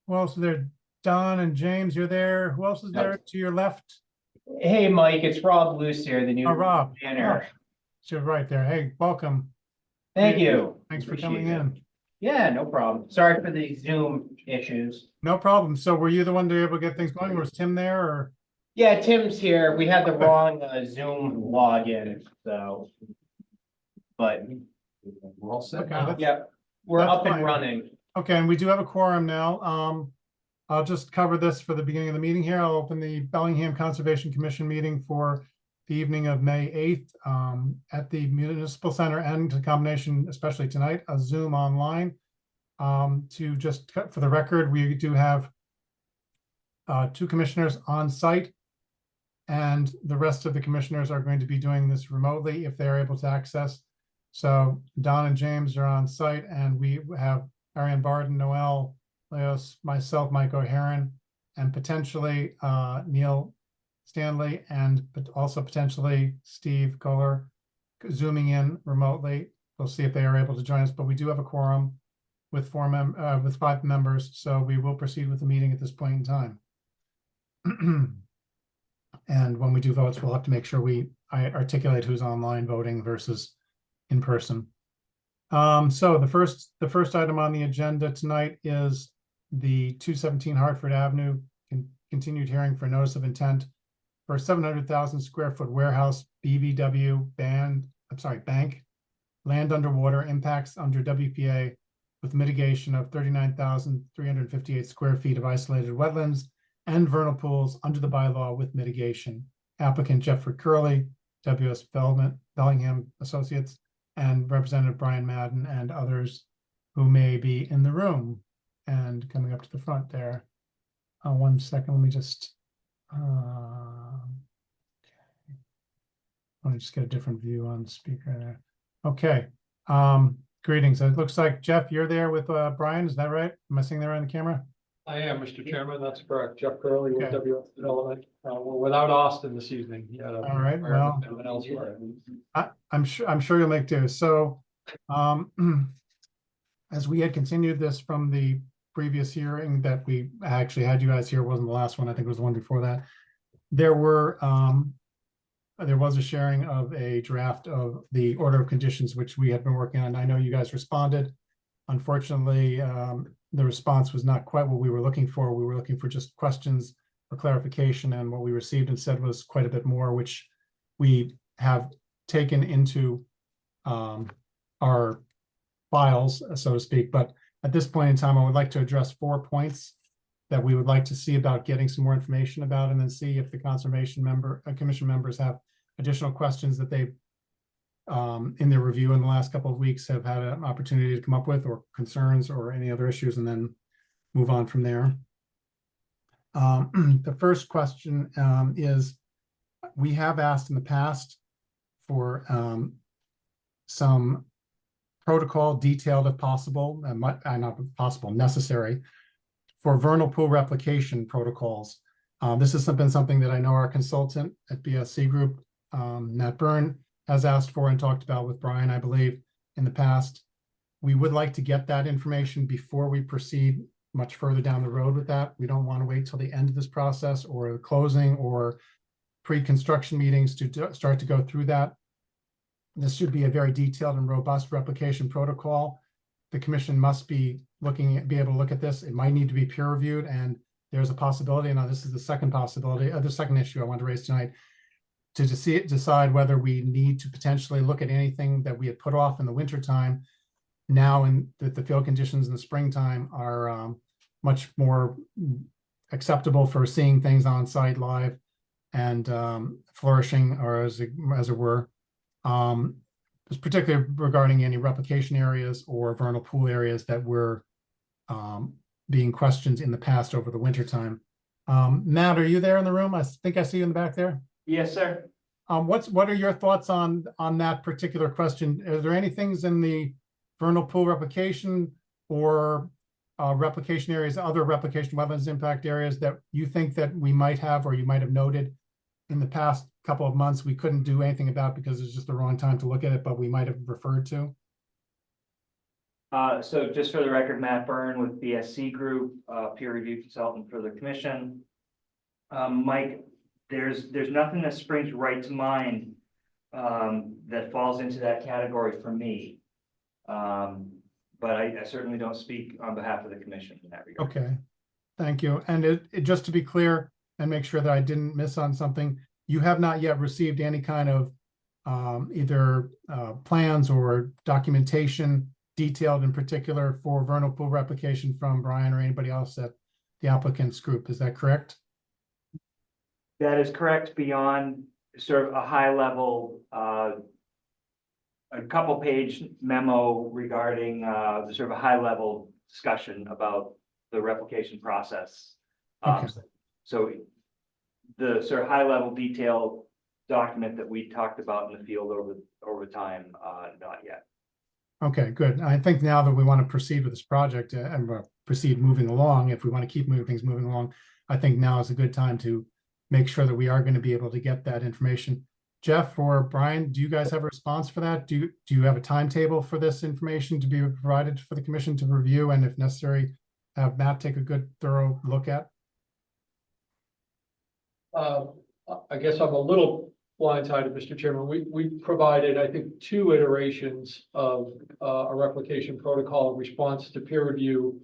Who else is there? Don and James, you're there. Who else is there to your left? Hey, Mike, it's Rob Luce here, the new Rob. banner. You're right there. Hey, welcome. Thank you. Thanks for Appreciate coming it. in. Yeah, no problem. Sorry for the Zoom issues. No problem. So were you the one to be able to get things going? Was Tim there or? Yeah, Tim's here. We had the wrong Zoom login, so. But we're all set now. Yeah, we're up and running. Okay, and we do have a quorum now. I'll just cover this for the beginning of the meeting here. I'll open the Bellingham Conservation Commission meeting for the evening of May 8th at the Municipal Center, and a combination, especially tonight, a Zoom online. To just cut for the record, we do have 2 commissioners on site, and the rest of the commissioners are going to be doing this remotely if they're able to access. So Don and James are on site, and we have Ariane Barden, Noel, Leos, myself, Mike O'Haron, and potentially Neil Stanley, and also potentially Steve Kohler zooming in remotely. We'll see if they are able to join us, but we do have a quorum with 5 members, so we will proceed with the meeting at this point in time. And when we do votes, we'll have to make sure I articulate who's online voting versus in person. So the first item on the agenda tonight is the 217 Hartford Avenue continued hearing for notice of intent for a 700,000 square foot warehouse BVW bank land underwater impacts under WPA with mitigation of 39,358 square feet of isolated wetlands and vernal pools under the bylaw with mitigation. Applicant Jeffrey Curley, WS Bellingham Associates, and Representative Brian Madden and others who may be in the room and coming up to the front there. 1 second, let me just let me just get a different view on the speaker there. Okay. Greetings. It looks like Jeff, you're there with Brian. Is that right? Am I seeing that right on the camera? I am, Mr. Chairman. That's correct. Jeff Curley with Okay. WF Development. We're without Austin this evening. All right. Well, elsewhere. I'm sure you'll make do. So, as we had continued this from the previous hearing that we actually had you guys here, wasn't the last one. I think it was the one before that. There was a sharing of a draft of the order of conditions, which we had been working on. I know you guys responded. Unfortunately, the response was not quite what we were looking for. We were looking for just questions for clarification, and what we received instead was quite a bit more, which we have taken into our files, so to speak. But at this point in time, I would like to address 4 points that we would like to see about getting some more information about, and then see if the commission members have additional questions that they've in their review in the last couple of weeks have had an opportunity to come up with, or concerns or any other issues, and then move on from there. The first question is, we have asked in the past for some protocol detailed if possible, not possible, necessary, for vernal pool replication protocols. This has been something that I know our consultant at BSC Group, Matt Byrne, has asked for and talked about with Brian, I believe, in the past. We would like to get that information before we proceed much further down the road with that. We don't want to wait till the end of this process or the closing or pre-construction meetings to start to go through that. This should be a very detailed and robust replication protocol. The commission must be able to look at this. It might need to be peer reviewed, and there's a possibility. Now, this is the second possibility, the second issue I want to raise tonight, to decide whether we need to potentially look at anything that we had put off in the wintertime now, and that the field conditions in the springtime are much more acceptable for seeing things on site live and flourishing, or as it were. Particularly regarding any replication areas or vernal pool areas that were being questioned in the past over the wintertime. Matt, are you there in the room? I think I see you in the back there. Yes, sir. What are your thoughts on that particular question? Are there any things in the vernal pool replication or replication areas, other replication wetlands impact areas that you think that we might have, or you might have noted in the past couple of months we couldn't do anything about because it's just the wrong time to look at it, but we might have referred to? So just for the record, Matt Byrne with BSC Group, peer review consultant for the commission. Mike, there's nothing that springs right to mind that falls into that category for me. But I certainly don't speak on behalf of the commission in that regard. Okay, thank you. And just to be clear and make sure that I didn't miss on something, you have not yet received any kind of either plans or documentation detailed in particular for vernal pool replication from Brian or anybody else at the applicant's group. Is that correct? That is correct, beyond sort of a high level, a couple page memo regarding the sort of a high level discussion about the replication process. Okay. So the sort of high level detail document that we talked about in the field over time, not yet. Okay, good. I think now that we want to proceed with this project and proceed moving along, if we want to keep moving along, I think now is a good time to make sure that we are going to be able to get that information. Jeff or Brian, do you guys have a response for that? Do you have a timetable for this information to be provided for the commission to review and if necessary, have Matt take a good thorough look at? I guess I'm a little blindsided, Mr. Chairman. We provided, I think, 2 iterations of a replication protocol in response to peer review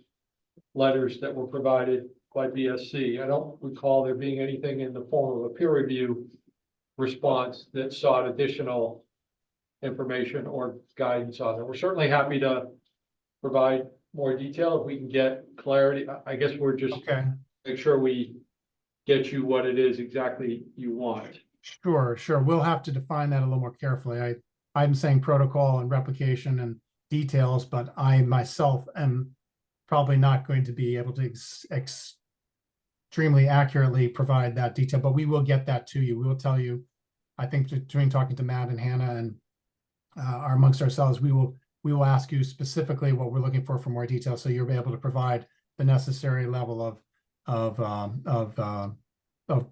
letters that were provided by BSC. I don't recall there being anything in the form of a peer review response that sought additional information or guidance on it. We're certainly happy to provide more detail if we can get clarity. I guess we're just Okay, make sure we get you what it is exactly you want. sure. We'll have to define that a little more carefully. I'm saying protocol and replication and details, but I myself am probably not going to be able to extremely accurately provide that detail, but we will get that to you. We will tell you, I think between talking to Matt and Hannah and amongst ourselves, we will ask you specifically what we're looking for more detail, so you'll be able to provide the necessary level of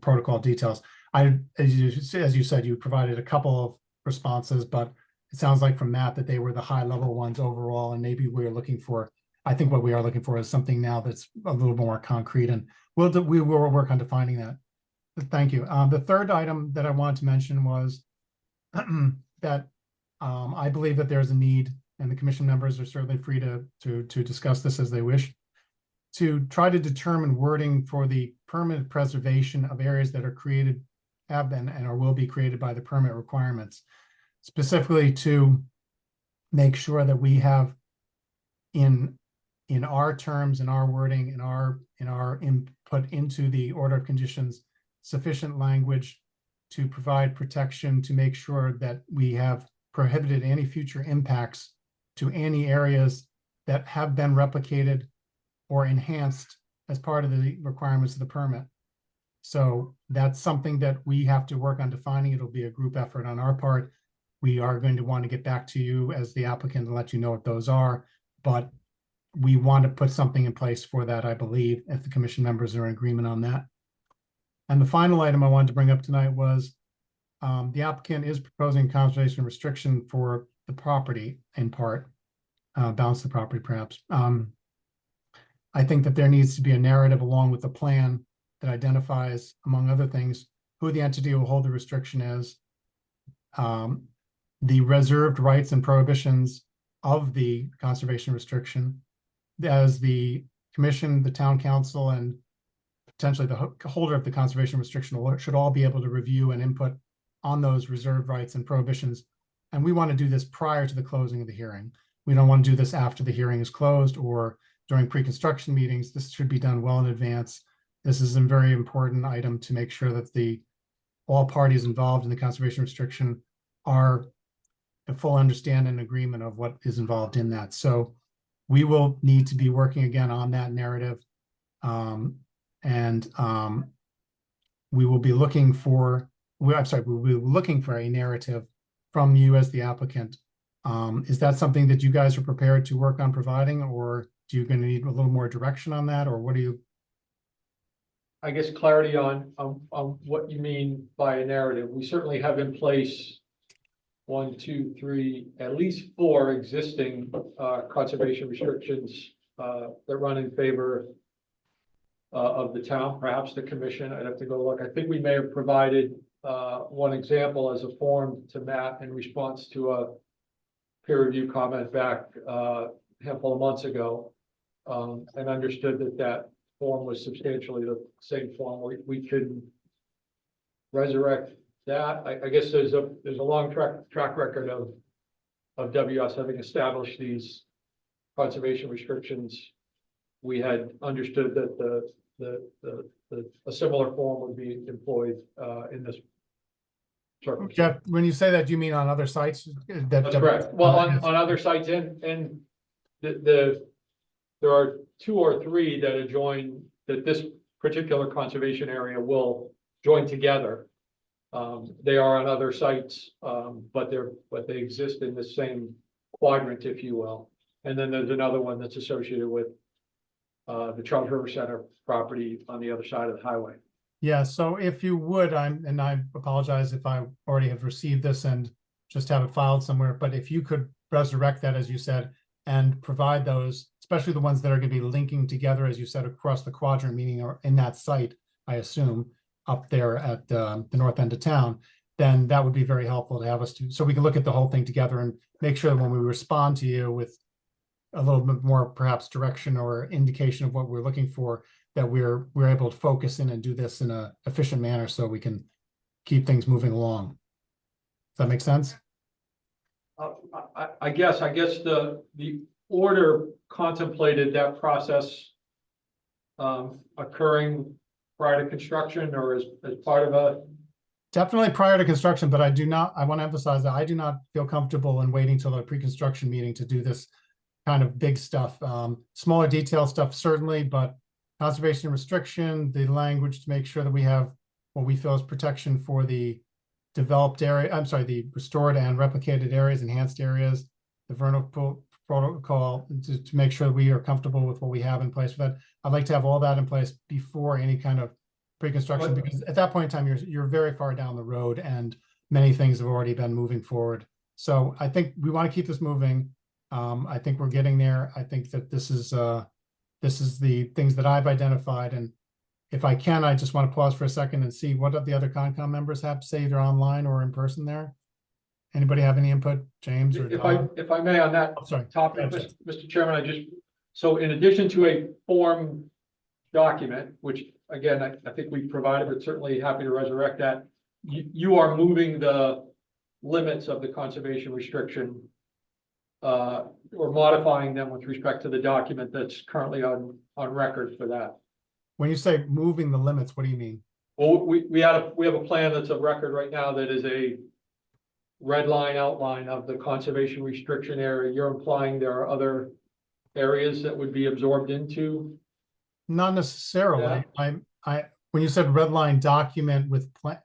protocol details. As you said, you provided a couple of responses, but it sounds like from Matt that they were the high level ones overall, and maybe we're looking for, I think what we are looking for is something now that's a little more concrete, and we will work on defining that. Thank you. The third item that I wanted to mention was that I believe that there's a need, and the commission members are certainly free to discuss this as they wish, to try to determine wording for the permanent preservation of areas that are created, have been, and or will be created by the permit requirements, specifically to make sure that we have in our terms, in our wording, in our input into the order of conditions, sufficient language to provide protection to make sure that we have prohibited any future impacts to any areas that have been replicated or enhanced as part of the requirements of the permit. So that's something that we have to work on defining. It'll be a group effort on our part. We are going to want to get back to you as the applicant and let you know what those are, but we want to put something in place for that, I believe, if the commission members are in agreement on that. And the final item I wanted to bring up tonight was the applicant is proposing conservation restriction for the property in part, balance the property perhaps. I think that there needs to be a narrative along with a plan that identifies, among other things, who the entity will hold the restriction is, the reserved rights and prohibitions of the conservation restriction, as the commission, the town council, and potentially the holder of the conservation restriction should all be able to review and input on those reserved rights and prohibitions. And we want to do this prior to the closing of the hearing. We don't want to do this after the hearing is closed or during pre-construction meetings. This should be done well in advance. This is a very important item to make sure that all parties involved in the conservation restriction are a full understanding and agreement of what is involved in that. So we will need to be working again on that narrative. We will be looking for, we'll be looking for a narrative from you as the applicant. Is that something that you guys are prepared to work on providing, or do you going to need a little more direction on that, or what do you? I guess clarity on what you mean by a narrative. We certainly have in place one, two, three, at least four existing conservation restrictions that run in favor of the town, perhaps the commission. I'd have to go look. I think we may have provided one example as a form to Matt in response to a peer review comment back a handful of months ago, and understood that that form was substantially the same form. We could resurrect that. I guess there's a long track record of WS having established these conservation restrictions. We had understood that a similar form would be employed in this circumstance. Jeff, when you say that, do you mean on other sites? That's correct. Well, on other sites and there are two or three that adjoin, that this particular conservation area will join together. They are on other sites, but they exist in the same quadrant, if you will. And then there's another one that's associated with the Charles River Center property on the other side of the highway. Yeah, so if you would, and I apologize if I already have received this and just have it filed somewhere, but if you could resurrect that, as you said, and provide those, especially the ones that are going to be linking together, as you said, across the quadrant, meaning or in that site, I assume, up there at the north end of town, then that would be very helpful to have us to, so we can look at the whole thing together and make sure that when we respond to you with a little bit more perhaps direction or indication of what we're looking for, that we're able to focus in and do this in a efficient manner so we can keep things moving along. Does that make sense? I guess the order contemplated that process occurring prior to construction or as part of a. Definitely prior to construction, but I want to emphasize that I do not feel comfortable in waiting till the pre-construction meeting to do this kind of big stuff. Smaller detail stuff certainly, but conservation restriction, the language to make sure that we have what we feel is protection for the developed area, I'm sorry, the restored and replicated areas, enhanced areas, the vernal pool protocol to make sure that we are comfortable with what we have in place for that. I'd like to have all that in place before any kind of pre-construction, because at that point in time, you're very far down the road and many things have already been moving forward. So I think we want to keep this moving. I think we're getting there. I think that this is the things that I've identified. And if I can, I just want to pause for a second and see what the other Concom members have to say, either online or in person there. Anybody have any input, James or if I may, on that topic, Mr. Chairman, so in addition to a form document, which again, I think we provided, but certainly happy to resurrect that, you are moving the limits of the conservation restriction or modifying them with respect to the document that's currently on record for that. When you say moving the limits, what do you mean? Well, we have a plan that's of record right now that is a red line outline of the conservation restriction area. You're implying there are other areas that would be absorbed into? Not necessarily. Yeah. When you said red line document with plan,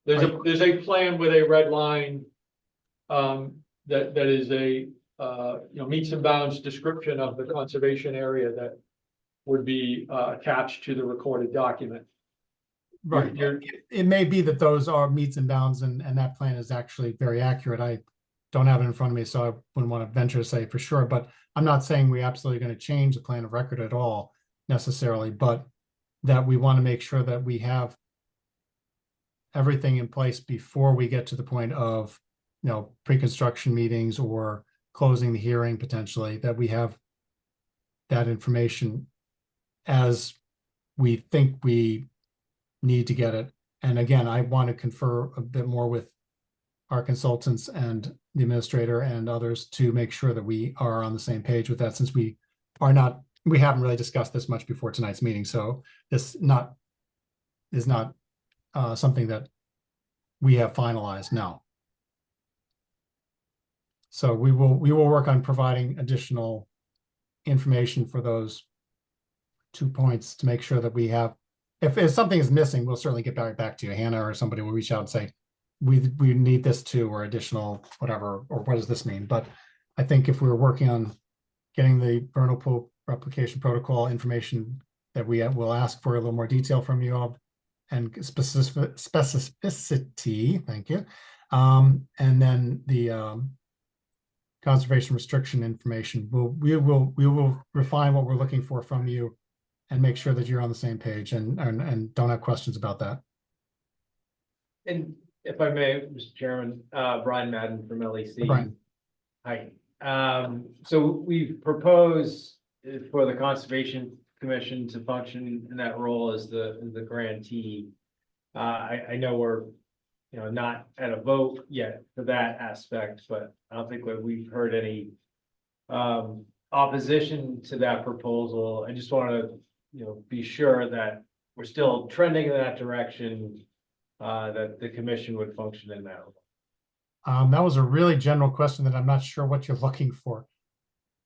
there's a plan with a red line that is a meets and bounds description of the conservation area that would be attached to the recorded document. Right. It may be that those are meets and bounds and that plan is actually very accurate. I don't have it in front of me, so I wouldn't want to venture to say for sure, but I'm not saying we're absolutely going to change the plan of record at all necessarily, but that we want to make sure that we have everything in place before we get to the point of, pre-construction meetings or closing the hearing potentially, that we have that information as we think we need to get it. And again, I want to confer a bit more with our consultants and the administrator and others to make sure that we are on the same page with that, since we haven't really discussed this much before tonight's meeting. So this is not something that we have finalized now. So we will work on providing additional information for those 2 points to make sure that we have, if something is missing, we'll certainly get back to you. Hannah or somebody will reach out and say, we need this too, or additional whatever, or what does this mean? But I think if we were working on getting the vernal pool replication protocol information, that we will ask for a little more detail from you all and specificity, thank you, And then the conservation restriction information. We will refine what we're looking for from you and make sure that you're on the same page and don't have questions about that. And if I may, Mr. Chairman, Brian Madden from LEC. Brian. Hi. So we've proposed for the Conservation Commission to function in that role as the grantee. I know we're, not at a vote yet for that aspect, but I don't think that we've heard any opposition to that proposal. I just want to, be sure that we're still trending in that direction, that the commission would function in that role. That was a really general question that I'm not sure what you're looking for.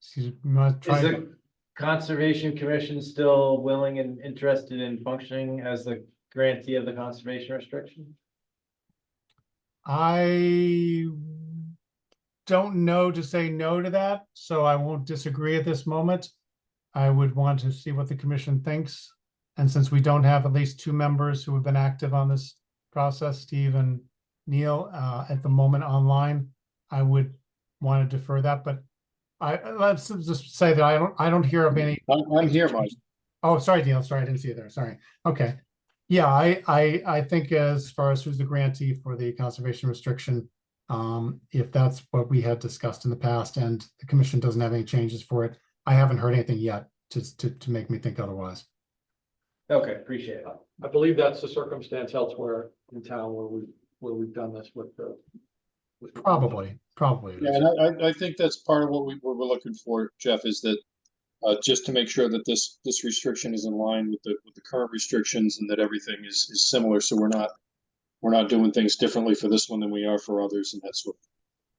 Excuse me, Is the Conservation Commission still willing and interested in functioning as the grantee of the conservation restriction? I don't know to say no to that, so I won't disagree at this moment. I would want to see what the commission thinks. And since we don't have at least 2 members who have been active on this process, Steve and Neil, at the moment online, I would want to defer that, but let's just say that I don't hear of any. I'm here, Mike. Oh, sorry, Neil. Sorry, I didn't see you there. Sorry. Okay. Yeah, I think as far as who's the grantee for the conservation restriction, if that's what we had discussed in the past and the commission doesn't have any changes for it, I haven't heard anything yet to make me think otherwise. Okay, appreciate it. I believe that's the circumstance elsewhere in town where we've done this with the. Probably. It Yeah, is. and I think that's part of what we're looking for, Jeff, is that just to make sure that this restriction is in line with the current restrictions and that everything is similar, so we're not doing things differently for this one than we are for others, and that's what.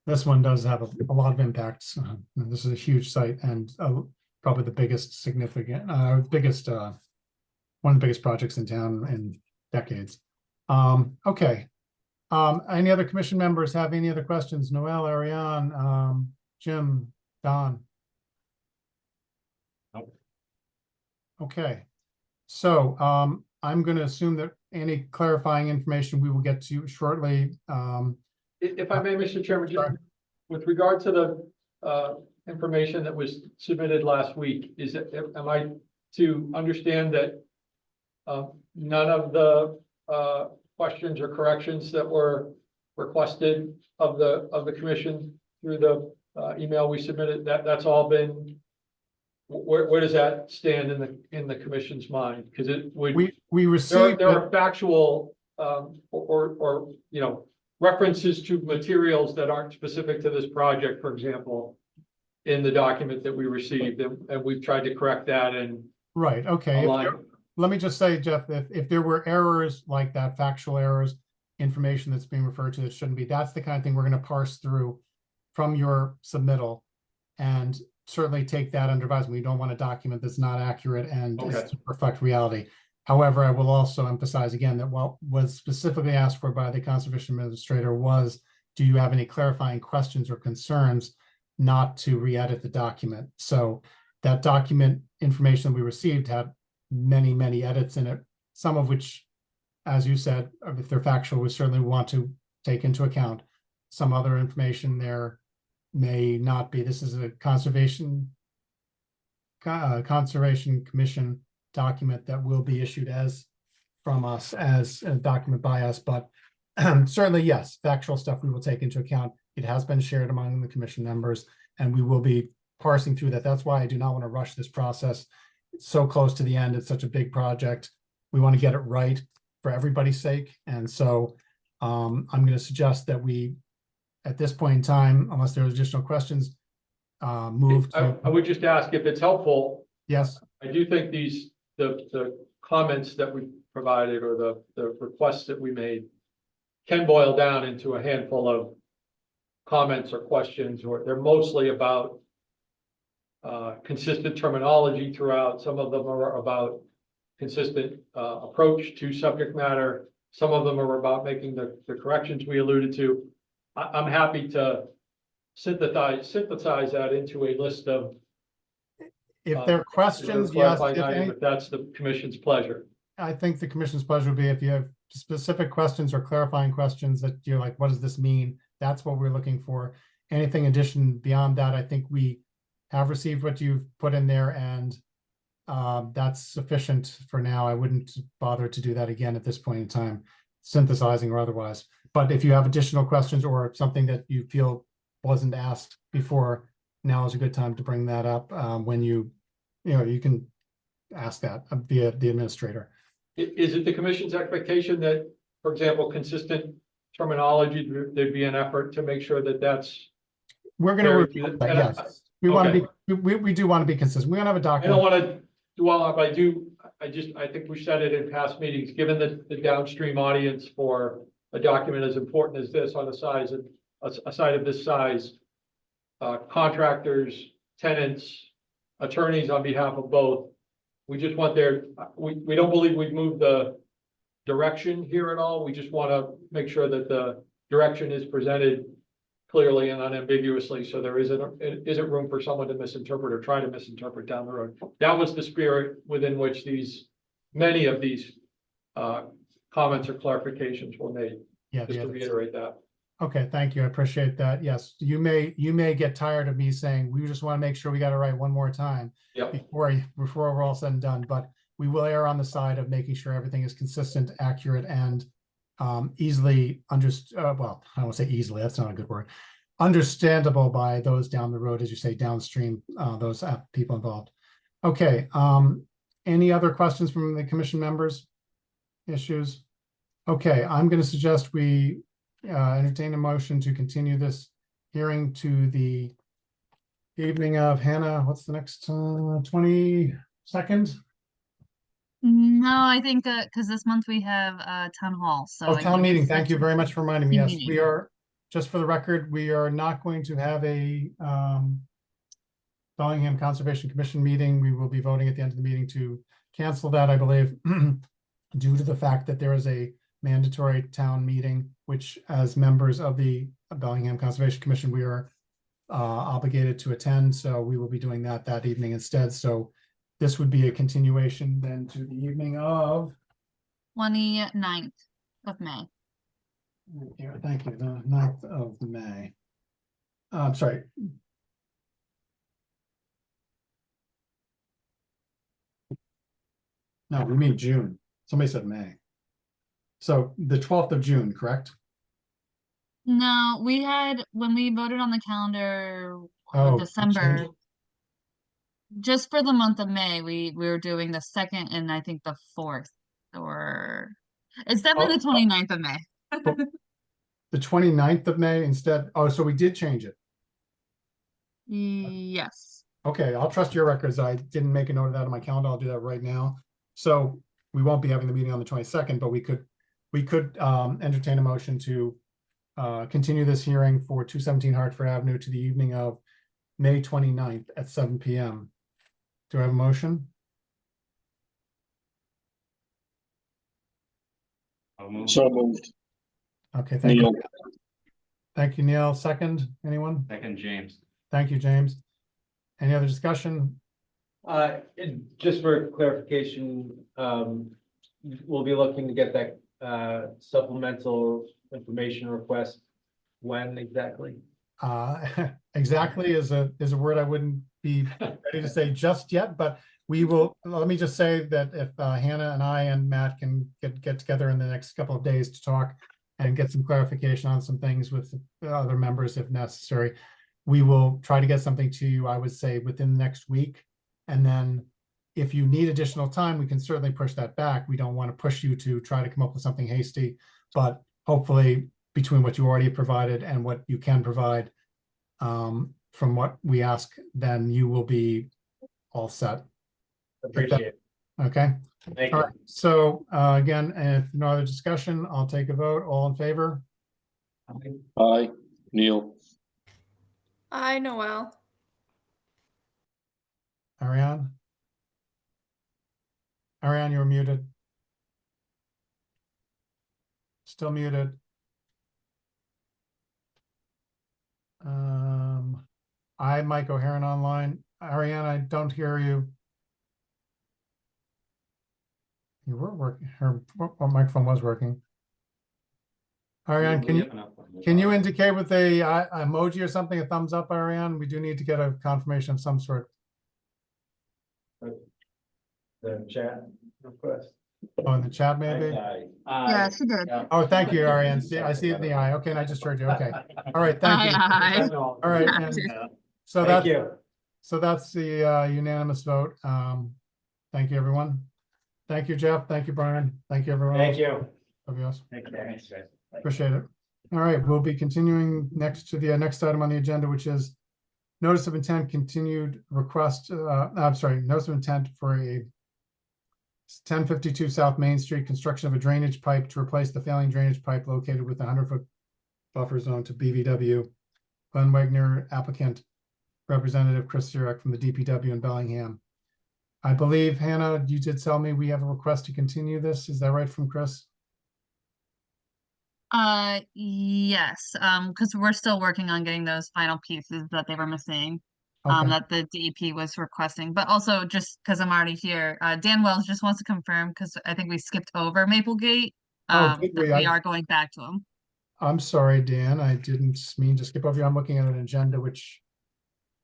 This one does have a lot of impacts. This is a huge site and probably the biggest significant, one of the biggest projects in town in decades. Okay. Any other commission members have any other questions? Noel, Ariane, Jim, Don? Nope. Okay. So I'm going to assume that any clarifying information we will get to you shortly. If I may, Mr. Chairman, just Sorry. with regard to the information that was submitted last week, am I to understand that none of the questions or corrections that were requested of the commission through the email we submitted, that's all been, where does that stand in the commission's mind? Because it would, We received there are factual or references to materials that aren't specific to this project, for example, in the document that we received, and we've tried to correct that and right. Okay. align. Let me just say, Jeff, if there were errors like that, factual errors, information that's being referred to that shouldn't be, that's the kind of thing we're going to parse through from your submittal and certainly take that under advisement. We don't want a document that's not accurate and Okay. is to reflect reality. However, I will also emphasize again that what was specifically asked for by the conservation administrator was, do you have any clarifying questions or concerns, not to re-edit the document? So that document information we received had many edits in it, some of which, as you said, if they're factual, we certainly want to take into account. Some other information there may not be. This is a conservation commission document that will be issued from us as a document by us, but certainly, yes, factual stuff we will take into account. It has been shared among the commission members, and we will be parsing through that. That's why I do not want to rush this process. It's so close to the end. It's such a big project. We want to get it right for everybody's sake. And so I'm going to suggest that we, at this point in time, unless there are additional questions, move to. I would just ask if it's helpful. Yes. I do think the comments that we provided or the requests that we made can boil down into a handful of comments or questions, or they're mostly about consistent terminology throughout. Some of them are about consistent approach to subject matter. Some of them are about making the corrections we alluded to. I'm happy to synthesize that into a list of If there are questions, yes. clarifying items, if that's the commission's pleasure. I think the commission's pleasure would be if you have specific questions or clarifying questions that you're like, what does this mean? That's what we're looking for. Anything addition beyond that, I think we have received what you've put in there, and that's sufficient for now. I wouldn't bother to do that again at this point in time, synthesizing or otherwise. But if you have additional questions or something that you feel wasn't asked before, now is a good time to bring that up. When you can ask that via the administrator. Is it the commission's expectation that, for example, consistent terminology, there'd be an effort to make sure that that's. We're going to very- review that, yes. We want to be, we do want to be consistent. We don't have a I don't document. want to dwell on, but I think we said it in past meetings, given the downstream audience for a document as important as this on a site of this size, contractors, tenants, attorneys on behalf of both. We just want we don't believe we've moved the direction here at all. We just want to make sure that the direction is presented clearly and unambiguously, so there isn't room for someone to misinterpret or try to misinterpret down the road. That was the spirit within which many of these comments or clarifications were made, Yeah, just to reiterate that. okay, thank you. I appreciate that. Yes, you may get tired of me saying, we just want to make sure we got it right one more time Yep. before we're all said and done, but we will err on the side of making sure everything is consistent, accurate, and easily understood. Well, I don't want to say easily, that's not a good word. Understandable by those down the road, as you say, downstream, those people involved. Okay, any other questions from the commission members? Issues? Okay, I'm going to suggest we entertain a motion to continue this hearing to the evening of Hannah. What's the next 22nd? No, I think because this month we have town hall, so. Oh, I town think meeting. it's Thank you next very week. much for reminding me. Team Yes, meeting. we are, just for the record, we are not going to have a Bellingham Conservation Commission meeting. We will be voting at the end of the meeting to cancel that, I believe, due to the fact that there is a mandatory town meeting, which as members of the Bellingham Conservation Commission, we are obligated to attend. So we will be doing that evening instead. So this would be a continuation then to the evening of. 29th of May. Thank you, the 9th of May. I'm sorry. No, we mean June. Somebody said May. So the 12th of June, correct? No, we had, when we voted on the calendar, Oh, you December, changed just for the month of May, we were doing the 2nd and I think the 4th, or it's definitely the 29th of May. The 29th of May instead. Oh, so we did change it. Yes. Okay, I'll trust your records. I didn't make a note of that on my calendar. I'll do that right now. So we won't be having the meeting on the 22nd, but we could entertain a motion to continue this hearing for 217 Hartford Avenue to the evening of May 29th at 7 p.m. Do I have a motion? So moved. Okay, thank Neil. you. Thank you, Neil. Second, anyone? Second, James. Thank you, James. Any other discussion? And just for clarification, we'll be looking to get that supplemental information request when exactly? Exactly is a word I wouldn't be ready to say just yet, but we will. Let me just say that if Hannah and I and Matt can get together in the next couple of days to talk and get some clarification on some things with other members if necessary, we will try to get something to you, I would say, within the next week. And then if you need additional time, we can certainly push that back. We don't want to push you to try to come up with something hasty, but hopefully between what you already provided and what you can provide from what we ask, then you will be all set. Appreciate it. Okay. Thank All you. right. So again, if no other discussion, I'll take a vote. All in favor? Aye, Neil. Hi, Noel. Ariane? Ariane, you're muted. Still muted. Mike O'Haron online. Ariane, I don't hear you. You were working, her microphone was working. Ariane, can you indicate with a emoji or something, a thumbs up, Ariane? We do need to get a confirmation of some sort. The chat request. Oh, in the chat maybe? Yeah, she did. Oh, thank you, Ariane. See, I see it in the eye. Okay, and I just heard you. Okay. All right, thank you. Aye, All right, aye. and so Thank that's, you. so that's the unanimous vote. Thank you, everyone. Thank you, Jeff. Thank you, Brian. Thank you, everyone. Thank else. you. Everybody else. Thanks, guys. Appreciate it. All right, we'll be continuing next to the next item on the agenda, which is notice of intent continued request, I'm sorry, notice of intent for a 1052 South Main Street, construction of a drainage pipe to replace the failing drainage pipe located with a 100-foot buffer zone to BVW. Glenn Wagner, applicant, Representative Chris Zurek from the DPW in Bellingham. I believe, Hannah, you did tell me we have a request to continue this. Is that right from Chris? Yes, because we're still working on getting those final pieces that they were missing. Okay. That the DEP was requesting, but also just because I'm already here, Dan Wells just wants to confirm, because I think we skipped over Maplegate. Oh, did That we? we are going back to him. I'm sorry, Dan. I didn't mean to skip over you. I'm looking at an agenda which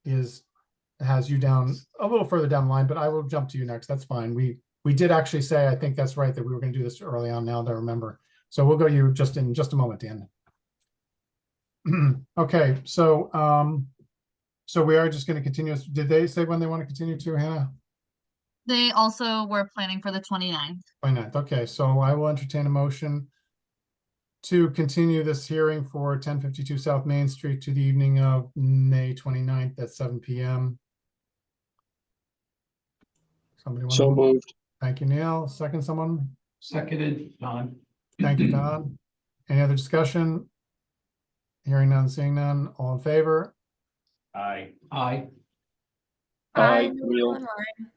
has you down a little further down the line, but I will jump to you next. That's fine. We did actually say, I think that's right, that we were going to do this early on now that I remember. So we'll go to you just in just a moment, Dan. Okay, so we are just going to continue. Did they say when they want to continue to, Hannah? They also were planning for the 29th. 29th. Okay, so I will entertain a motion to continue this hearing for 1052 South Main Street to the evening of May 29th at 7 p.m. Somebody want So to? moved. Thank you, Neil. Second, someone? Seconded, Don. Thank you, Don. Any other discussion? Hearing none, seeing none. All in favor? Aye. Aye. Aye, Noel Neil. and Ryan.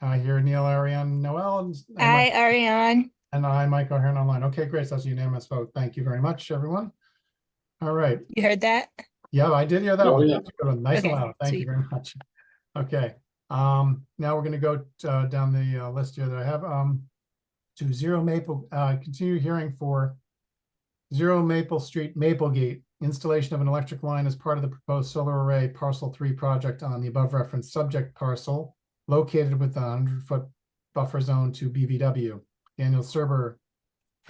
I hear Neil, Ariane, Noel, and Hi, Ariane. and I, Mike O'Hearn online. Okay, great. So that's a unanimous vote. Thank you very much, everyone. All right. You heard that? Yeah, I did hear that Oh, one. yeah. Good one. Nice and Okay, loud. Thank you sweet. very much. Okay. Now we're going to go down the list here that I have to Zero Maple, continue hearing for Zero Maple Street, Maplegate, installation of an electric line as part of the proposed solar array parcel 3 project on the above referenced subject parcel located with a 100-foot buffer zone to BVW. Daniel Serber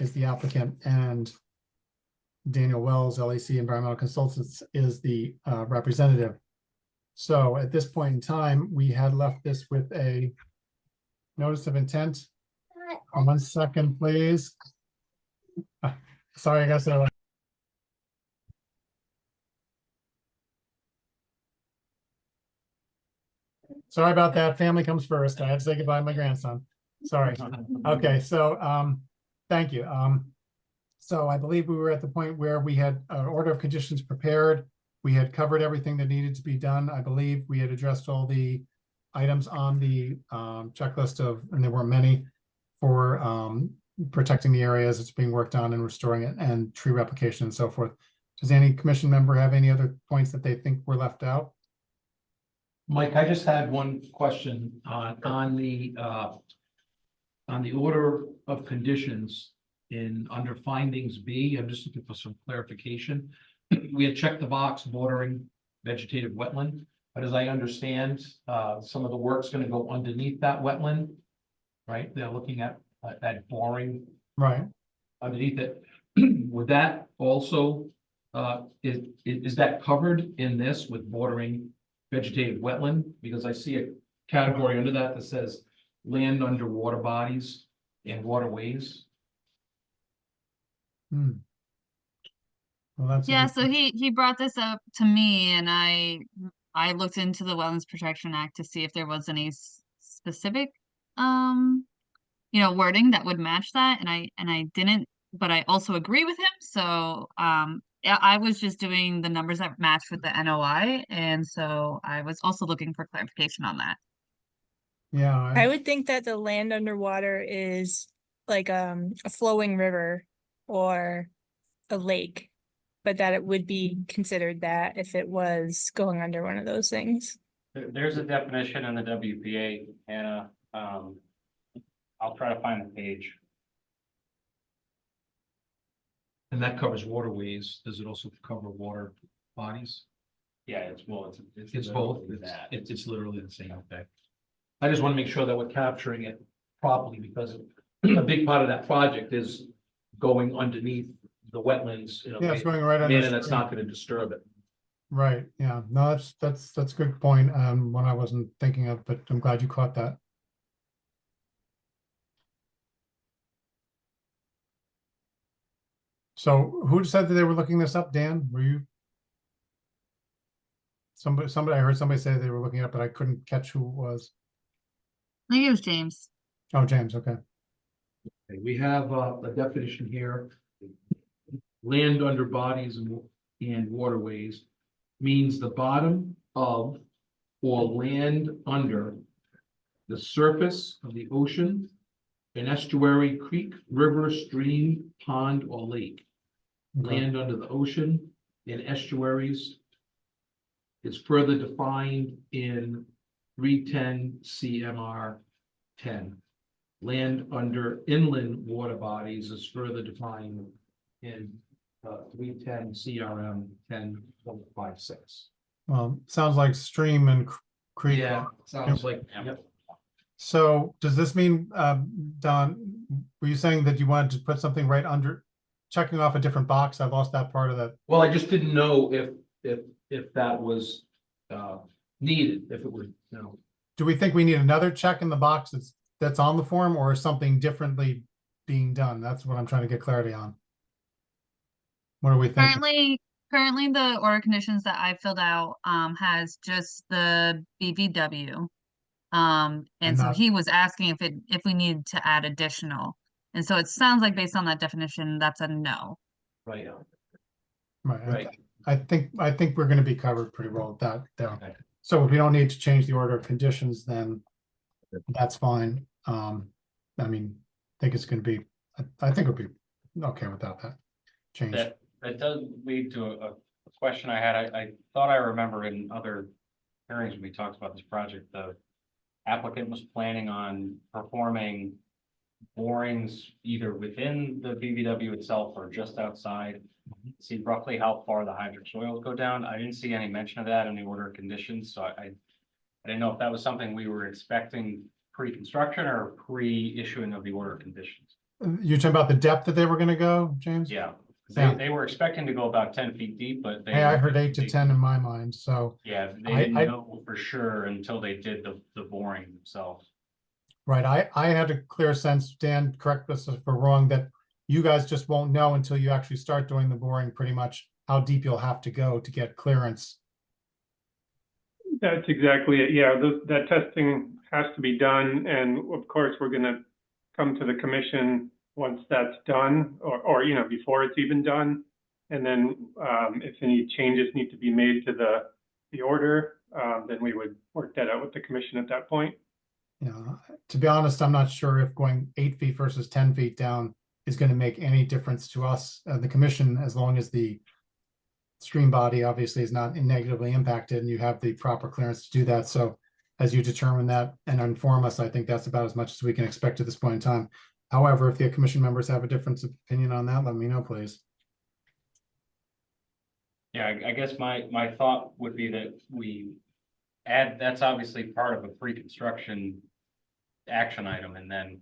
is the applicant and Daniel Wells, LAC Environmental Consultants, is the representative. So at this point in time, we had left this with a notice of intent. 1 second, please. Sorry, I guess I. Sorry about that. Family comes first. I had to say goodbye to my grandson. Sorry. Okay, so thank you. So I believe we were at the point where we had an order of conditions prepared. We had covered everything that needed to be done. I believe we had addressed all the items on the checklist of, and there were many, for protecting the areas that's being worked on and restoring it and tree replication and so forth. Does any commission member have any other points that they think were left out? Mike, I just had one question on the order of conditions in under findings B. I'm just looking for some clarification. We had checked the box bordering vegetative wetland, but as I understand, some of the work's going to go underneath that wetland, right? They're looking at that boring Right. underneath it. Would that also is that covered in this with bordering vegetative wetland? Because I see a category under that that says land under water bodies and waterways. Hmm. Well, that's a Yeah, good so he brought this up to me, and I looked into the Wetlands Protection Act to see if there was any specific wording that would match that, and I didn't, but I also agree with him. So yeah, I was just doing the numbers that match with the NOI, and so I was also looking for clarification on that. Yeah, I would think that the land underwater is like a flowing river or a lake, but that it would be considered that if it was going under one of those things. There's a definition in the WPA, Hannah. I'll try to find the page. And that covers waterways. Does it also cover water bodies? Yeah, it's It's both. literally that. It's literally the same thing. I just want to make sure that we're capturing it properly because a big part of that project is going underneath the wetlands in a Yeah, it's way- going right under. manner that's not going to disturb it. Right, yeah, no, that's a good point, one I wasn't thinking of, but I'm glad you caught that. So who said that they were looking this up, Dan? Were you? Somebody, I heard somebody say they were looking it up, but I couldn't catch who it was. I think it was James. Oh, James, okay. Okay, we have a definition here. Land under bodies and waterways means the bottom of or land under the surface of the ocean, an estuary, creek, river, stream, pond, or lake. Okay. Land under the ocean in estuaries is further defined in 310 CMR 10. Land under inland water bodies is further defined in 310 CRM 10.56. Well, sounds like stream and creek. Yeah, sounds like, yep. So does this mean, Don, were you saying that you wanted to put something right under, checking off a different box? I lost that part of that. Well, I just didn't know if that was needed, if it was, you know. Do we think we need another check in the box that's on the form, or is something differently being done? That's what I'm trying to get clarity on. What are we thinking? Currently the order conditions that I filled out has just the BVW. And so not- he was asking if we needed to add additional. And so it sounds like based on that definition, that's a no. Right. Right. Right. I think we're gonna be covered pretty well with that there. Okay. So if we don't need to change the order of conditions, then that's fine. I mean, I think it's gonna be, I think it'll be okay without that change. That does lead to a question I had. I thought I remember in other hearings when we talked about this project, the applicant was planning on performing borings either within the BVW itself or just outside. See roughly how far the hydric soils go down. I didn't see any mention of that in the order of conditions, so I didn't know if that was something we were expecting pre-construction or pre-issuing of the order of conditions. You're talking about the depth that they were gonna go, James? Yeah, Yeah. they were expecting to go about 10 feet deep, but they. Hey, I heard 8 to 10 in my mind, so. Yeah, they I- didn't know for sure until they did the boring themselves. Right, I had a clear sense, Dan, correct us if we're wrong, that you guys just won't know until you actually start doing the boring, pretty much how deep you'll have to go to get clearance. That's exactly it. Yeah, that testing has to be done, and of course, we're gonna come to the commission once that's done, or you know, before it's even done. And then, if any changes need to be made to the order, then we would work that out with the commission at that point. Yeah, to be honest, I'm not sure if going 8 feet versus 10 feet down is gonna make any difference to us, the commission, as long as the stream body obviously is not negatively impacted and you have the proper clearance to do that. So as you determine that and inform us, I think that's about as much as we can expect at this point in time. However, if the commission members have a difference of opinion on that, let me know, please. Yeah, I guess my thought would be that we add, that's obviously part of a pre-construction action item, and then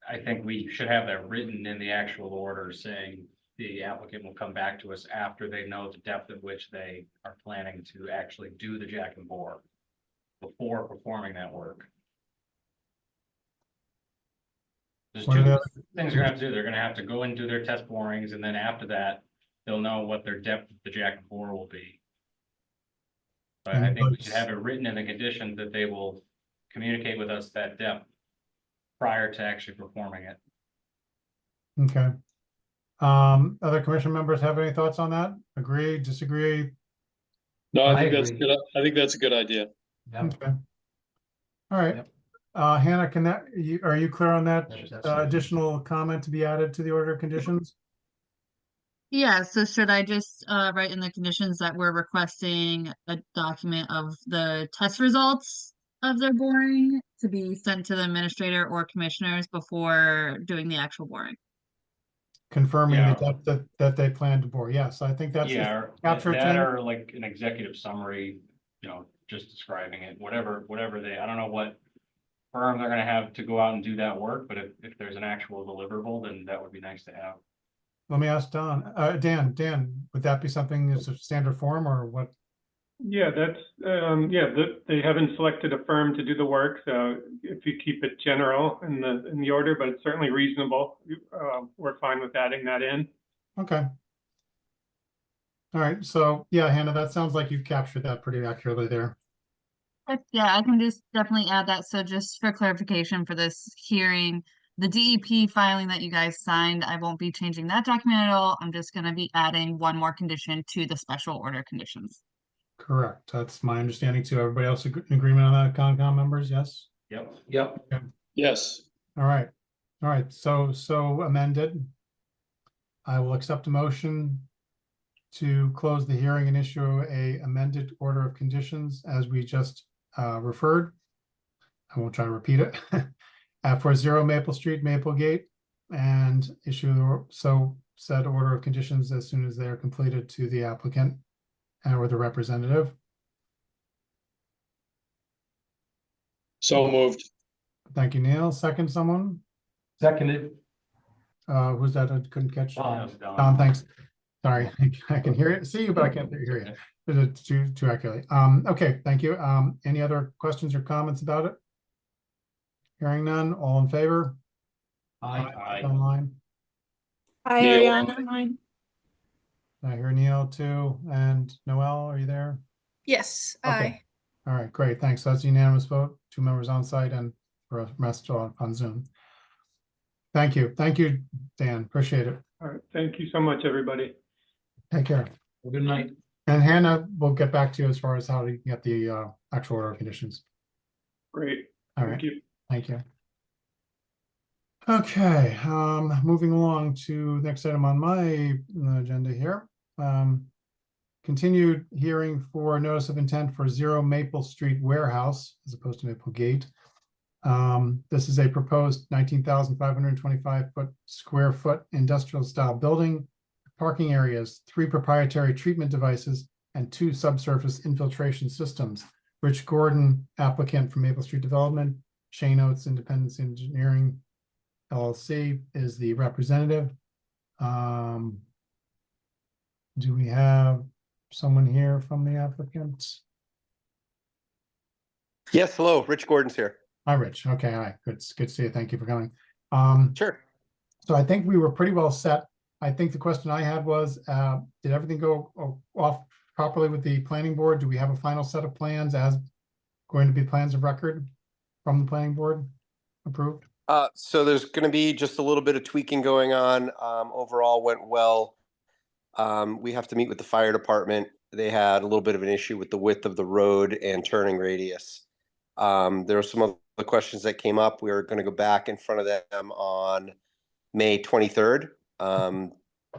I think we should have that written in the actual order saying the applicant will come back to us after they know the depth at which they are planning to actually do the jack and bore before performing that work. There's What are two the things they're gonna have to do. They're gonna have to go and do their test borings, and then after that, they'll know what their depth of the jack and bore will be. But I And think we what's- should have it written in the conditions that they will communicate with us that depth prior to actually performing it. Okay. Other commission members have any thoughts on that? Agree, disagree? No, I I think that's agree. good. I think that's a good idea. Yep. Okay. All right. Yep. Hannah, are you clear on that That's- additional comment to be added to the order of conditions? Yeah, so should I just write in the conditions that we're requesting a document of the test results of their boring to be sent to the administrator or commissioners before doing the actual boring. Confirming Yeah. the depth that they plan to bore. Yes, I think that's. Yeah, or Capture that 10. or like an executive summary, just describing it, whatever I don't know what firm they're gonna have to go out and do that work, but if there's an actual deliverable, then that would be nice to have. Let me ask Don, Dan, would that be something that's a standard form or what? Yeah, they haven't selected a firm to do the work, so if you keep it general in the order, but it's certainly reasonable, we're fine with adding that in. Okay. All right, so yeah, Hannah, that sounds like you captured that pretty accurately there. Yeah, I can just definitely add that. So just for clarification for this hearing, the DEP filing that you guys signed, I won't be changing that document at all. I'm just gonna be adding one more condition to the special order conditions. Correct. That's my understanding too. Everybody else in agreement on that, Concom members? Yes? Yep. Yep. Yes, All right. All right. So amended. I will accept a motion to close the hearing and issue a amended order of conditions as we just referred. I won't try to repeat it. For 0 Maple Street, Maplegate, and issue so said order of conditions as soon as they are completed to the applicant or the representative. so moved. Thank you, Neil. Second, someone? Seconded. Who's that? I couldn't catch. Don. Don, thanks. Sorry, I can hear it, see you, but I can't hear you. It's too accurately. Okay, thank you. Any other questions or comments about it? Hearing none, all in favor? Aye. Online. Hi, Neil. Ariana, online. I hear Neil too, and Noel, are you there? Yes, Okay. All right, great, thanks. That's unanimous vote, 2 members on site and the rest on Zoom. Thank you, Dan, appreciate it. All right, thank you so much, everybody. Take care. Well, good night. And Hannah, we'll get back to you as far as how to get the actual order of conditions. Great, All thank right, you. thank you. Okay, moving along to next item on my agenda here. Continued hearing for notice of intent for 0 Maple Street Warehouse as opposed to Maple Gate. This is a proposed 19,525 square foot industrial style building, parking areas, 3 proprietary treatment devices, and 2 subsurface infiltration systems. Rich Gordon, applicant from Maple Street Development, Shane Oates, Independence Engineering LLC is the representative. Do we have someone here from the applicant? Yes, hello, Rich Gordon's here. Hi, Rich. Okay, hi. Good to see you. Thank you for coming. Sure. So I think we were pretty well set. I think the question I had was, did everything go off properly with the planning board? Do we have a final set of plans as going to be plans of record from the planning board approved? So there's going to be just a little bit of tweaking going on. Overall went well. We have to meet with the fire department. They had a little bit of an issue with the width of the road and turning radius. There were some other questions that came up. We are going to go back in front of them on May 23rd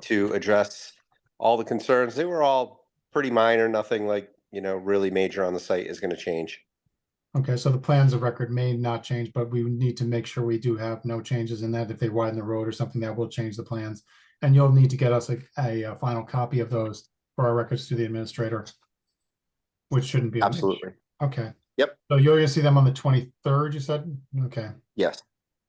to address all the concerns. They were all pretty minor, nothing like, really major on the site is going to change. Okay, so the plans of record may not change, but we need to make sure we do have no changes in that. If they widen the road or something, that will change the plans. And you'll need to get us a final copy of those for our records to the administrator, which shouldn't be an issue. Absolutely. Okay. Yep. So you're gonna see them on the 23rd, you said? Okay. Yes.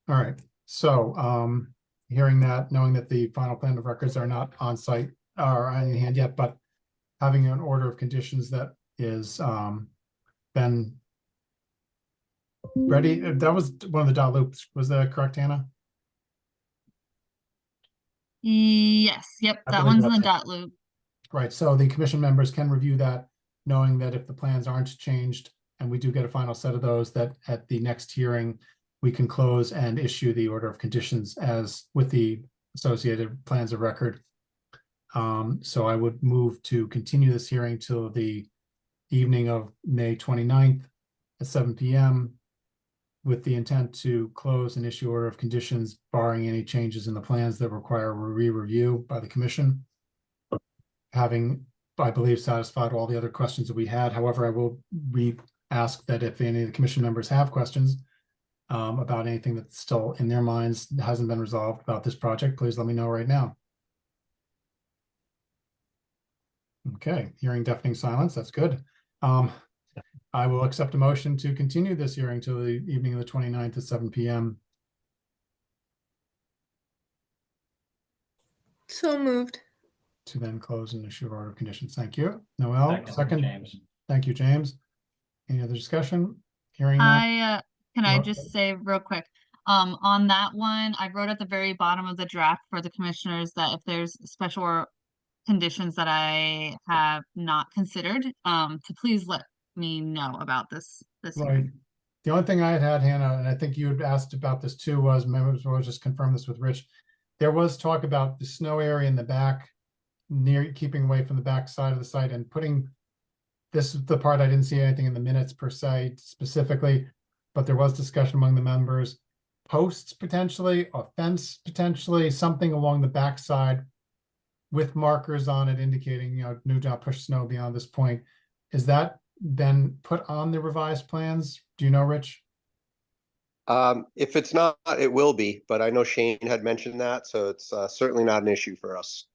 All right. So hearing that, knowing that the final plan of records are not on site or in hand yet, but having an order of conditions that is been ready. That was one of the dot loops. Was that correct, Hannah? Yes, yep, I that believe one's in the that's it. dot loop. Right. So the commission members can review that, knowing that if the plans aren't changed and we do get a final set of those, that at the next hearing, we can close and issue the order of conditions as with the associated plans of record. So I would move to continue this hearing till the evening of May 29th at 7 p.m. with the intent to close and issue order of conditions barring any changes in the plans that require a re-review by the commission. Having, I believe, satisfied all the other questions that we had. However, I will ask that if any of the commission members have questions about anything that's still in their minds, hasn't been resolved about this project, please let me know right now. Okay, hearing deafening silence, that's good. I will accept a motion to continue this hearing till the evening of the 29th at 7 p.m. So moved. to then close in the short order of conditions. Thank you. Noel, second. James. Thank you, James. Any other discussion? Hearing none. Can I Well- just say real quick, on that one, I wrote at the very bottom of the draft for the commissioners that if there's special conditions that I have not considered, to please let me know about this Right. hearing. The only thing I had, Hannah, and I think you had asked about this too, was, members will just confirm this with Rich. There was talk about the snow area in the back, near, keeping away from the back side of the site and putting, this is the part I didn't see anything in the minutes per se specifically, but there was discussion among the members. Posts potentially, a fence potentially, something along the backside with markers on it indicating, do not push snow beyond this point. Is that been put on the revised plans? Do you know, Rich? If it's not, it will be, but I know Shane had mentioned that, so it's certainly not an issue for us.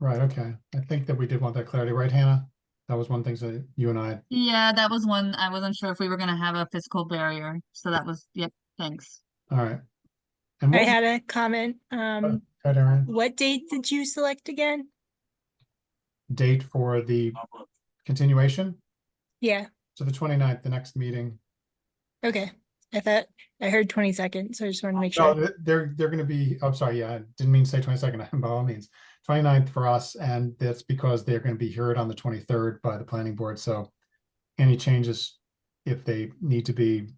Right, okay. I think that we did want that clarity, right, Hannah? That was one thing that you and I, Yeah, that was one, I wasn't sure if we were gonna have a physical barrier, so that was, yep, thanks. all right. And I what, had a comment. Aaron, What date did you select again? date for the continuation Yeah, to the 29th, the next meeting? okay. I thought I heard 22nd, so I just wanted to make No, sure. they're gonna be, I'm sorry, yeah, I didn't mean to say 22nd, by all means. 29th for us, and that's because they're gonna be heard on the 23rd by the planning board, so any changes, if they need to be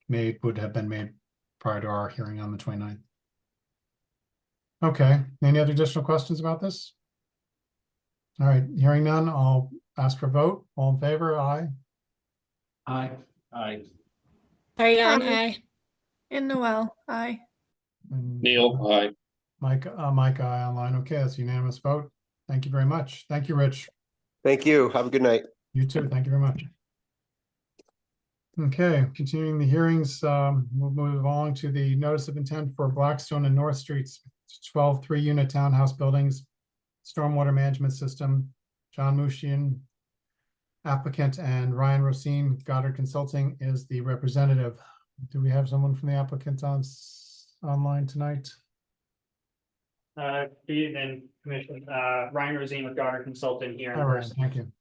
made, would have been made prior to our hearing on the 29th. Okay, any other additional questions about this? All right, hearing none, I'll ask for a vote. All in favor, aye. Aye. I, Ariane, Aye. aye. And Noel, aye. And Neil, aye. Mike, aye online. Okay, that's a unanimous vote. Thank you very much. Thank you, Rich. Thank you. Have a good night. You too. Thank you very much. Okay, continuing the hearings, we'll move along to the notice of intent for Blackstone and North Streets, 12 3-unit townhouse buildings, stormwater management system. John Mushian, applicant, and Ryan Rosine, Goddard Consulting, is the representative. Do we have someone from the applicant online tonight? Good evening, Commissioner, Ryan Rosine with Goddard Consulting here in All right, person. thank you.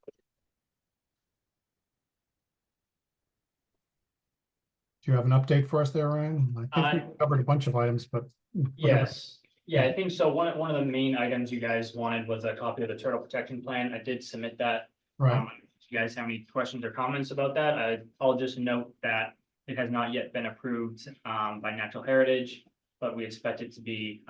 Do you have an update for us there, Ryan? I think we covered a bunch of items, but. whatever. Yes, yeah, I think so. One of the main items you guys wanted was a copy of the turtle protection plan. I did submit that. Right, If you guys have any questions or comments about that, I'll just note that it has not yet been approved by Natural Heritage, but we expect it to be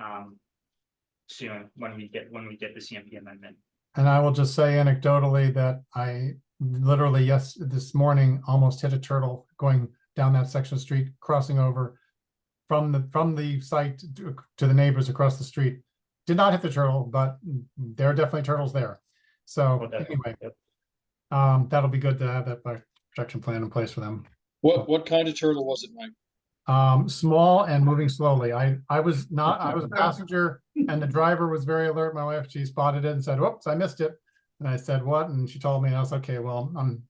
soon when we get the CMP amendment. and I will just say anecdotally that I literally, this morning, almost hit a turtle going down that section of street, crossing over from the site to the neighbors across the street. Did not hit the turtle, but there are definitely turtles there. So anyway, that'll be good to have that protection plan in place for them. What kind of turtle was it, Mike? Small and moving slowly. I was a passenger, and the driver was very alert. My wife, she spotted it and said, whoops, I missed it. And I said, what? And she told me, and I was like, okay, well, I'm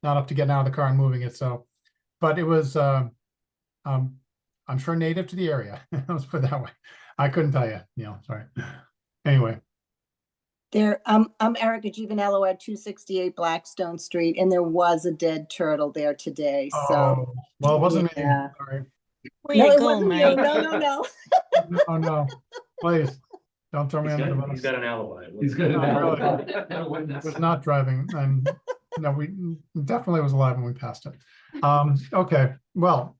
not up to getting out of the car and moving it. So, but it was, I'm sure native to the area. Let's put it that way. I couldn't tell you, sorry. Anyway, There, I'm Erica Giovanello at 268 Blackstone Street, and there was a dead turtle there today, so. oh, well, it wasn't me. Yeah. Sorry. Way No, to it go, wasn't you. Mike. No. Oh, no, please, don't throw me under the bus. an alibi. He's got Not it. really. Was not driving, and no, we definitely was alive when we passed it. Okay, well,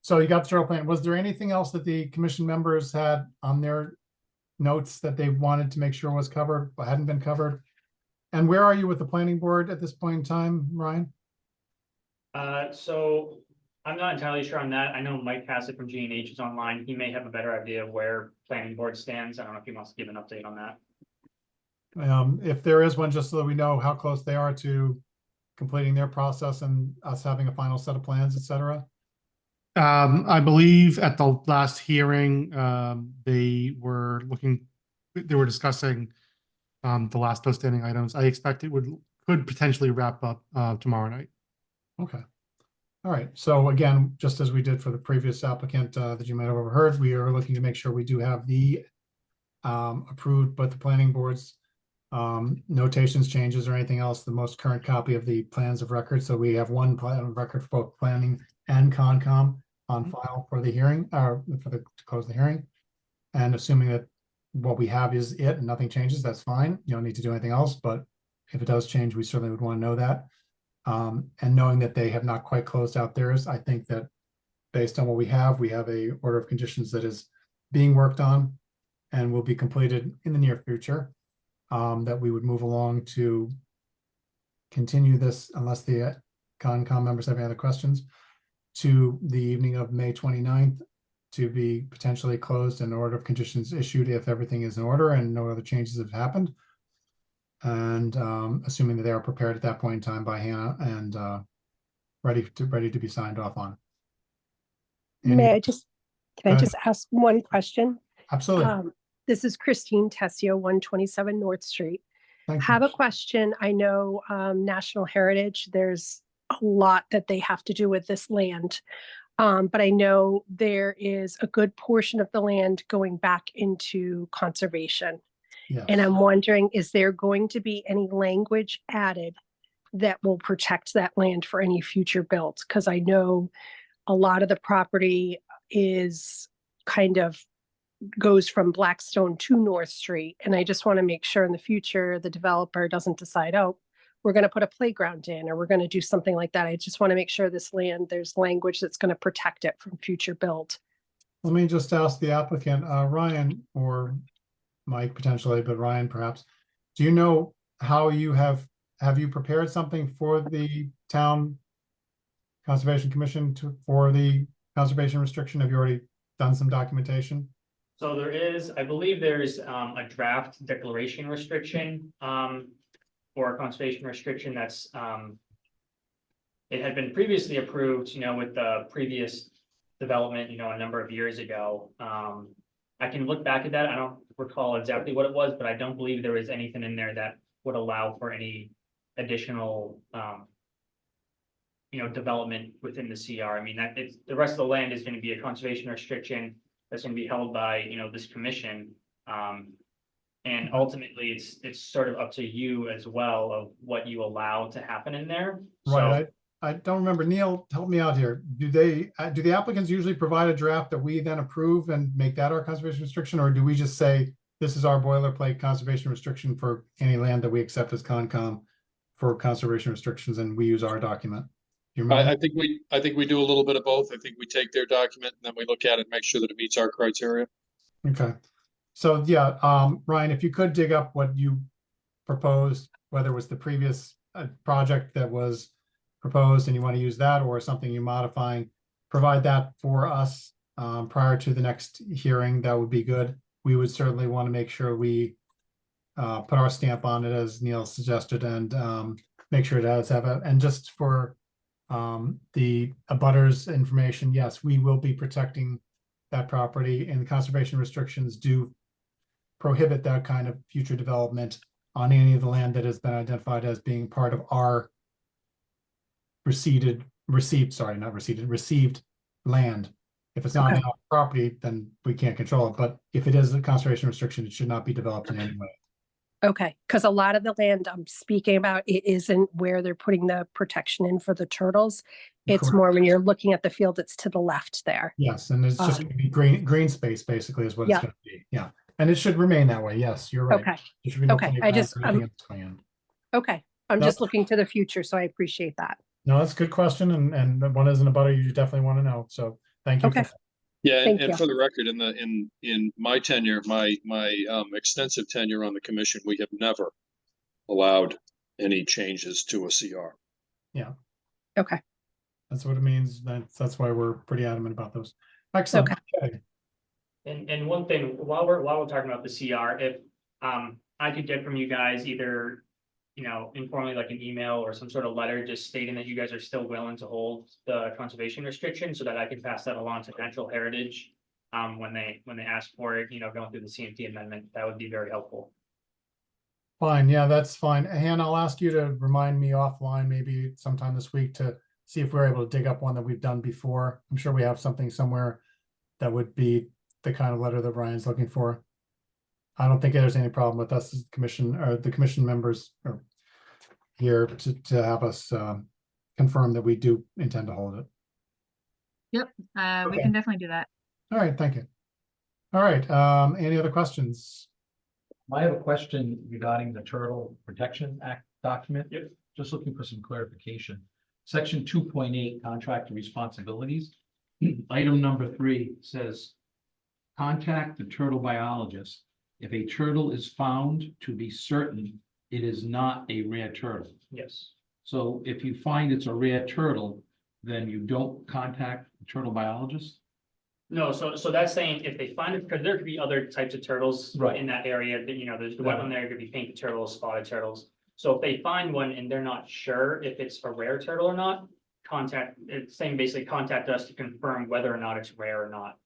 so you got the turtle plan. Was there anything else that the commission members had on their notes that they wanted to make sure was covered, but hadn't been covered? And where are you with the planning board at this point in time, Ryan? So I'm not entirely sure on that. I know Mike Hassett from G&H is online. He may have a better idea of where planning board stands. I don't know if he wants to give an update on that. If there is one, just so that we know how close they are to completing their process and us having a final set of plans, et cetera? I believe at the last hearing, they were discussing the last outstanding items. I expect could potentially wrap up tomorrow night. Okay. All right. So again, just as we did for the previous applicant that you might have overheard, we are looking to make sure we do have the approved, but the planning board's notations, changes, or anything else, the most current copy of the plans of record. So we have one plan of record for both planning and Concom on file for the hearing, or to close the hearing. And assuming that what we have is it and nothing changes, that's fine. You don't need to do anything else, but if it does change, we certainly would want to know that. And knowing that they have not quite closed out theirs, I think that based on what we have a order of conditions that is being worked on and will be completed in the near future, that we would move along to continue this unless the Concom members have any other questions, to the evening of May 29th to be potentially closed and order of conditions issued if everything is in order and no other changes have happened. And assuming that they are prepared at that point in time by Hannah and ready to be signed off on. May I just, Go can I ahead. just ask one question? Absolutely. This is Christine Tessio, 127 North Street. Thank you. Have a question. I know National Heritage, there's a lot that they have to do with this land. But I know there is a good portion of the land going back into conservation. Yes. And I'm wondering, is there going to be any language added that will protect that land for any future builds? Because I know a lot of the property is kind of goes from Blackstone to North Street. And I just want to make sure in the future, the developer doesn't decide, oh, we're going to put a playground in, or we're going to do something like that. I just want to make sure this land, there's language that's going to protect it from future build. Let me just ask the applicant, Ryan, or Mike potentially, but Ryan perhaps. Do you know how you have you prepared something for the town Conservation Commission for the conservation restriction? Have you already done some documentation? So there is, I believe there's a draft declaration restriction or a conservation restriction that's it had been previously approved, with the previous development, a number of years ago. I can look back at that. I don't recall exactly what it was, but I don't believe there was anything in there that would allow for any additional development within the CR. I mean, that it's the rest of the land is going to be a conservation restriction that's going to be held by, this commission. And ultimately it's sort of up to you as well of what you allow to happen in there. Right. I don't remember. Neil, help me out here. Do the applicants usually provide a draft that we then approve and make that our conservation restriction? Or do we just say, this is our boilerplate conservation restriction for any land that we accept as Concom for conservation restrictions, and we use our document? You remember? I think we do a little bit of both. I think we take their document and then we look at it, make sure that it meets our criteria. Okay. So yeah, Ryan, if you could dig up what you proposed, whether it was the previous project that was proposed and you want to use that, or something you're modifying, provide that for us prior to the next hearing. That would be good. We would certainly want to make sure we put our stamp on it, as Neil suggested, and make sure it does have a, and just for the abutters information, yes, we will be protecting that property, and conservation restrictions do prohibit that kind of future development on any of the land that has been identified as being part of our received land. If it's not Okay. on our property, then we can't control it. But if it is a conservation restriction, it should not be developed in any way. Okay, because a lot of the land I'm speaking about, it isn't where they're putting the protection in for the turtles. It's Correct. more when you're looking at the field, it's to the left there. Yes, and it's just going to be green space basically is what it's Yeah. going to be. Yeah, and it should remain that way. Yes, you're right. Okay, There should be no okay, I playground just, or anything else going on. okay, I'm No. just looking to the future, so I appreciate that. No, that's a good question, and one isn't a butter you definitely want to know. So thank you. Okay. Yeah, Thank and you. for the record, in my tenure, my extensive tenure on the commission, we have never allowed any changes to a CR. Okay, That's what it means. That's why we're pretty adamant about those. Excellent. Okay. And one thing, while we're talking about the CR, if I could get from you guys either informally, like an email or some sort of letter, just stating that you guys are still willing to hold the conservation restriction, so that I can pass that along to natural heritage. When they ask for it, going through the CMT amendment, that would be very helpful. Fine, yeah, that's fine. Hannah, I'll ask you to remind me offline, maybe sometime this week, to see if we're able to dig up one that we've done before. I'm sure we have something somewhere that would be the kind of letter that Ryan's looking for. I don't think there's any problem with us as commission, or the commission members are here to have us confirm that we do intend to hold it. Yep, we Okay. can definitely do that. All right, thank you. All right, any other questions? I have a question regarding the Turtle Protection Act document. Yep. Just looking for some clarification. Section 2.8, contractor responsibilities. Item number 3 says, contact the turtle biologist if a turtle is found to be certain it is not a rare turtle. Yes. So if you find it's a rare turtle, then you don't contact the turtle biologist? No, so that's saying if they find it, because there could be other types of turtles Right. in that area, that, there's the Yeah. wetland there, could be painted turtles, spotted turtles. So if they find one and they're not sure if it's a rare turtle or not, it's saying basically contact us to confirm whether or not it's rare or not.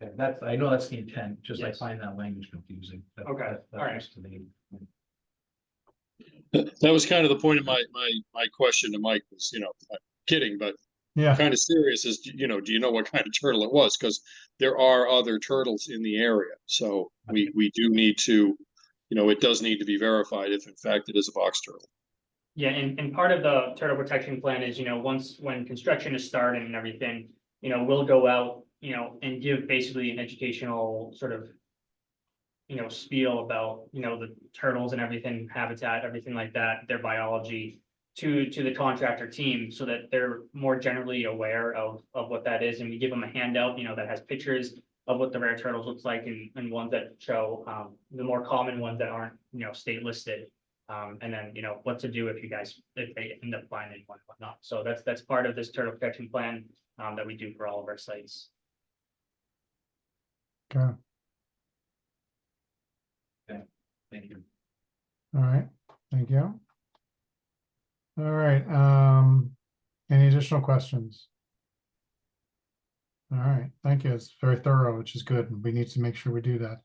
Okay, I know that's the intent, just I Yes. find that language confusing. Okay, all right. used to me. That was kind of the point of my question to Mike was, I'm kidding, but Yeah, kind of serious is, do you know what kind of turtle it was? Because there are other turtles in the area. So we do need to, it does need to be verified if in fact it is a box turtle. Yeah, and part of the turtle protection plan is, when construction is starting and everything, we'll go out, and give basically an educational sort of, spiel about, the turtles and everything, habitat, everything like that, their biology to the contractor team, so that they're more generally aware of what that is. And we give them a handout, that has pictures of what the rare turtles looks like, and ones that show, the more common ones that aren't, state listed. And then, what to do if they end up finding one, whatnot. So that's part of this turtle protection plan, that we do for all of our sites. okay, Thank you. all right, thank you. All right, any additional questions? All right, thank you. It's very thorough, which is good. We need to make sure we do that.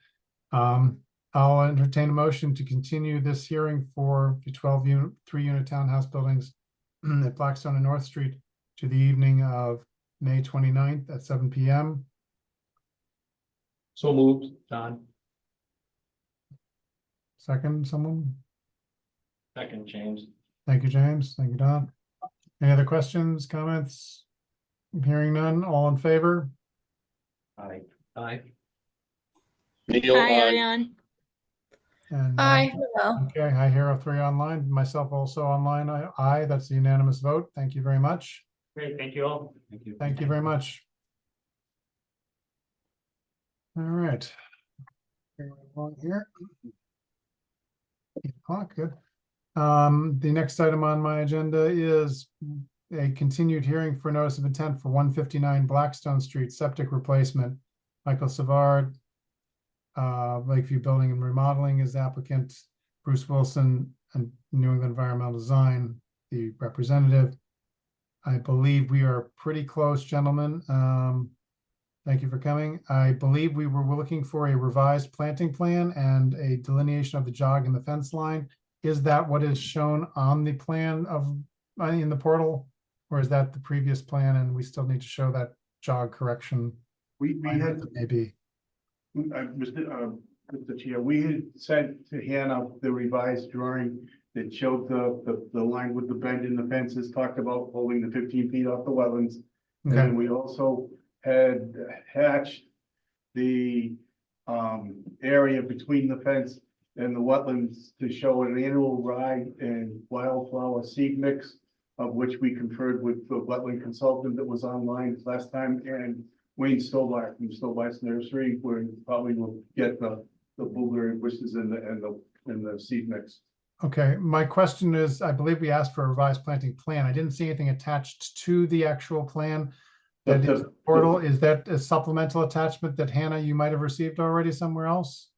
I'll entertain a motion to continue this hearing for the 3-unit townhouse buildings at Blackstone and North Street to the evening of May 29th at 7 p.m. So moved, Don. Second, someone? Second, James. Thank you, James. Thank you, Don. Any other questions, comments? Hearing none, all in favor? Aye. Aye. Neil, Hi, aye. Ariane. And Hi. okay, hi, Hero 3 online, myself also online. Aye, that's a unanimous vote. Thank you very much. Great, thank you all. Thank you. Thank you very much. All right. On here. 8 o'clock, good. The next item on my agenda is a continued hearing for notice of intent for 159 Blackstone Street septic replacement. Michael Savard, Lakeview Building and Remodeling is applicant. Bruce Wilson and New England Environmental Design, the representative. I believe we are pretty close, gentlemen. Thank you for coming. I believe we're looking for a revised planting plan and a delineation of the jog and the fence line. Is that what is shown on the plan in the portal? Or is that the previous plan and we still need to show that jog correction? We had, Maybe. Mr. Chair, we had sent to Hannah the revised drawing that showed the line with the bend in the fences, talked about holding the 15 feet off the wetlands. And Okay, then we also had hatched the area between the fence and the wetlands to show an annual rye and wildflower seed mix, of which we conferred with the wetland consultant that was online last time, and Wayne Stobart from Stobart's Nursery, where probably will get the blueberry bushes and the seed mix. okay. My question is, I believe we asked for a revised planting plan. I didn't see anything attached to the actual plan. That is the portal. Is that a supplemental attachment that Hannah, you might have received already somewhere else?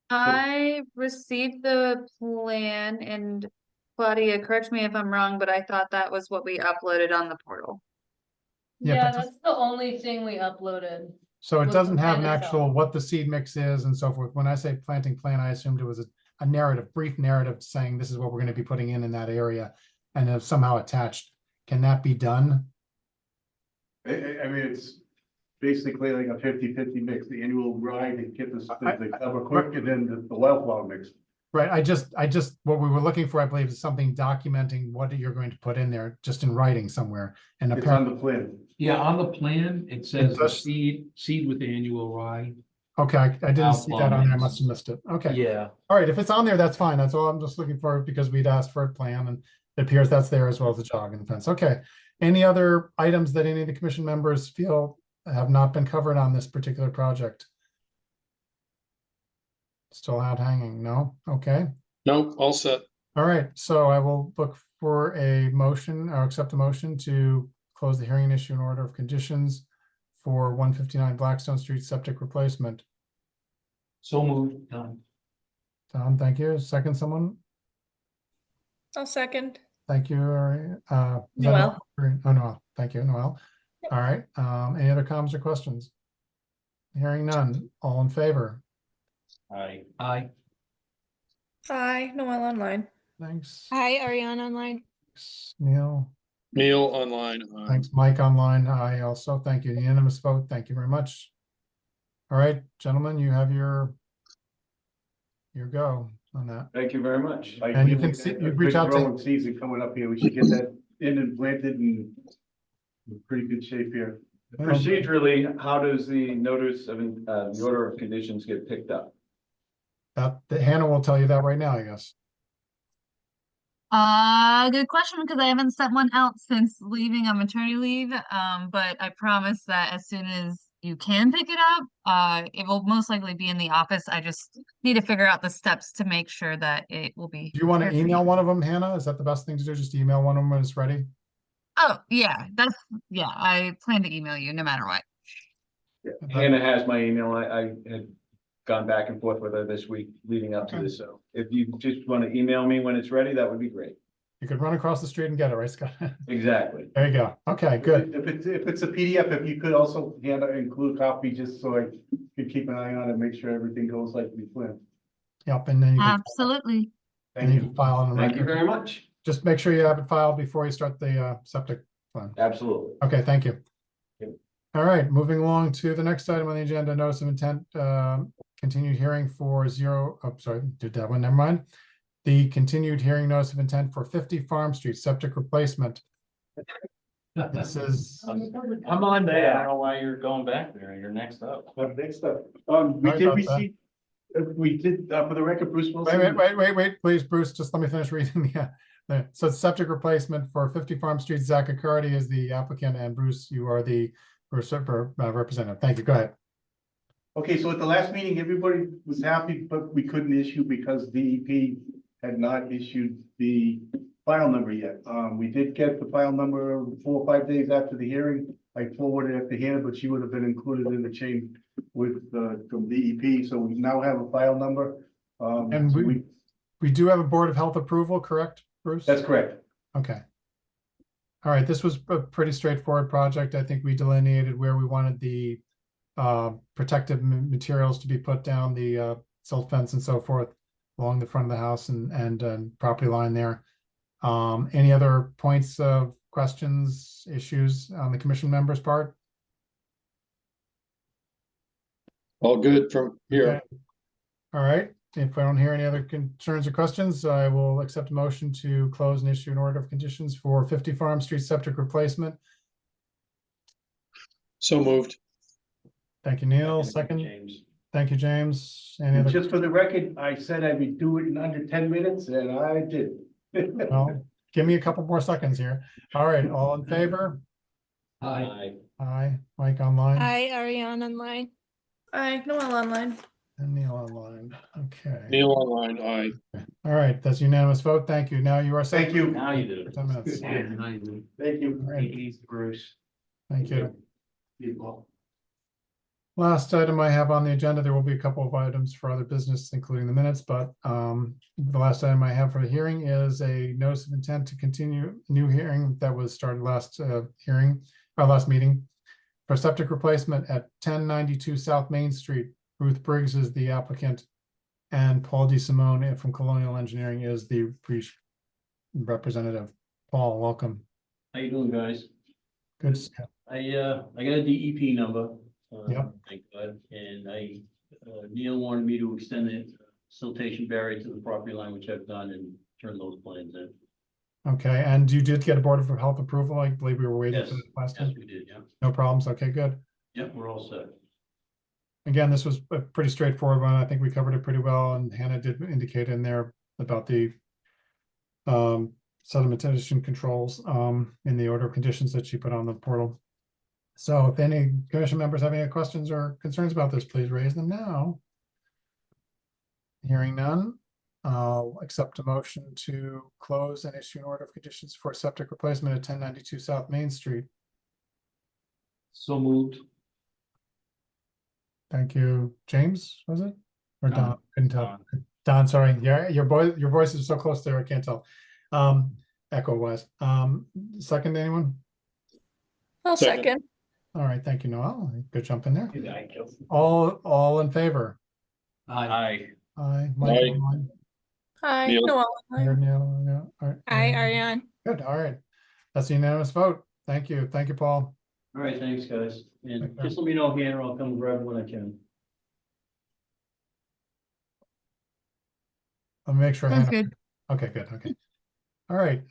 I received the plan and Claudia, correct me if I'm wrong, but I thought that was what we uploaded on the portal. Yeah, Yeah, that's- that's the only thing we uploaded. So it Was the doesn't have an plan actual, itself. what the seed mix is and so forth. When I say planting plan, I assumed it was a narrative, brief narrative saying this is what we're gonna be putting in that area. And if somehow attached, can that be done? I mean, it's basically like a 50-50 mix, the annual rye to get the cover quick and then the wildflower mix. Right, I just, what we were looking for, I believe, is something documenting what you're going to put in there, just in writing somewhere. And It's on apparently, the plan. Yeah, on the plan, it says the does- seed with annual rye. okay, I didn't see that on there, I Outline. must have missed it. Okay. Yeah. All right, if it's on there, that's fine. That's all I'm just looking for because we'd asked for a plan and it appears that's there as well as the jog and fence. Okay. Any other items that any of the commission members feel have not been covered on this particular project? Still out hanging? No? Okay. Nope, all set. All right, so I will look for a motion or accept a motion to close the hearing and issue an order of conditions for 159 Blackstone Street septic replacement. So moved, done. Tom, thank you. Second, someone? I'll second. Thank you. Is that Noel. Oh, Noel. Thank you, Noel. All right. Any other comments or questions? Hearing none. All in favor? Aye. Aye. Hi, Noel online. Thanks. Hi, Ariane online. Thanks, Neil. Neil online. Thanks, Mike online. I also thank you. Unanimous vote. Thank you very much. All right, gentlemen, you have your go on that. Thank you very much. And you can see, you reach out to, Growing season coming up here. We should get that in and planted and in pretty good shape here. Procedurally, how does the notice of, the order of conditions get picked up? that Hannah will tell you that right now, I guess. Good question, because I haven't sent one out since leaving on maternity leave. But I promise that as soon as you can pick it up, it will most likely be in the office. I just need to figure out the steps to make sure that it will be. Do you want to prepared for email you. one of them, Hannah? Is that the best thing to do? Just email one of them when it's ready? Oh, yeah, I plan to email you no matter what. Hannah has my email. I had gone back and forth with her this week leading up to Okay. this, so if you just want to email me when it's ready, that would be great. You could run across the street and get it, right, Scott? Exactly. There you go. Okay, good. If it's a PDF, if you could also include a copy just so I could keep an eye on it and make sure everything goes like we planned. Yep, and then you can, Absolutely. and you can file on the Thank you record. very much. Just make sure you have it filed before you start the septic plan. Absolutely. Okay, thank you. Yep. All right, moving along to the next item on the agenda, notice of intent, continued hearing for did that one, never mind. The continued hearing notice of intent for 50 Farm Street septic replacement. This is, Come on back. I don't know why you're going back there. You're next up. Next up, Sorry we did about that. receive, for the record, Bruce Wilson. wait, please, Bruce, just let me finish reading so septic replacement for 50 Farm Street, Zach Accardi is the applicant, and Bruce, you are the representative. Thank you, go ahead. Okay, so at the last meeting, everybody was happy, but we couldn't issue because DEP had not issued the file number yet. We did get the file number 4 or 5 days after the hearing. I forwarded it to Hannah, but she would have been included in the chain with from DEP, so we now have a file number. And so we do have a Board of Health approval, correct, Bruce? that's correct. Okay. All right, this was a pretty straightforward project. I think we delineated where we wanted the protective materials to be put down, the silt fence and so forth along the front of the house and property line there. Any other points of questions, issues on the commission members' part? All good from here. Okay. All right, if I don't hear any other concerns or questions, I will accept a motion to close and issue an order of conditions for 50 Farm Street septic replacement. So moved. Thank you, Neil. Second. James. Thank you, James. Any other? Just for the record, I said I would do it in under 10 minutes and I did. Well, give me a couple more seconds here. All right, all in favor? Aye. Aye. Mike online Hi, Ariane online. Hi, Noel online. and Neil online. Okay. Neil online, aye. All right, that's unanimous vote. Thank you. Now you are set. Thank you. Now you do. For 10 minutes. Thank you. All right, Easy, Bruce. thank you. Last item I have on the agenda, there will be a couple of items for other business, including the minutes, but the last item I have for the hearing is a notice of intent to continue a new hearing that was started last last meeting for septic replacement at 1092 South Main Street. Ruth Briggs is the applicant, and Paul DeSimone from Colonial Engineering is the representative. Paul, welcome. How you doing, guys? Good. I got a DEP number. Yep. Thank God, and Neil wanted me to extend the siltation barrier to the property line, which I've done, and turn those plans in. Okay, and you did get a Board of Health approval? I believe we were waiting Yes, for that last yes, time. we did, yeah. No problems. Okay, good. Yep, we're all set. Again, this was a pretty straightforward one. I think we covered it pretty well, and Hannah did indicate in there about the sedimentation controls in the order of conditions that she put on the portal. So if any commission members have any questions or concerns about this, please raise them now. Hearing none, I'll accept a motion to close and issue an order of conditions for septic replacement at 1092 South Main Street. So moved. Thank you. James, was it? Or Don? Don. Couldn't tell. Don, sorry. Yeah, your voice is so close there, I can't tell. Echo wise. Second, anyone? I'll second. All right, thank you, Noel. Good jump in there. Good night, Joe. All in favor? Aye. Aye. Mike Aye. online. Hi, Neil. Noel. Here, Neil, yeah, all right. Hi, Ariane. Good, all right. That's a unanimous vote. Thank you. Thank you, Paul. All right, thanks, guys. And Okay. just let me know, Hannah, I'll come grab when I can. I'll make sure. Sounds Hannah- good. Okay, good, okay. All right,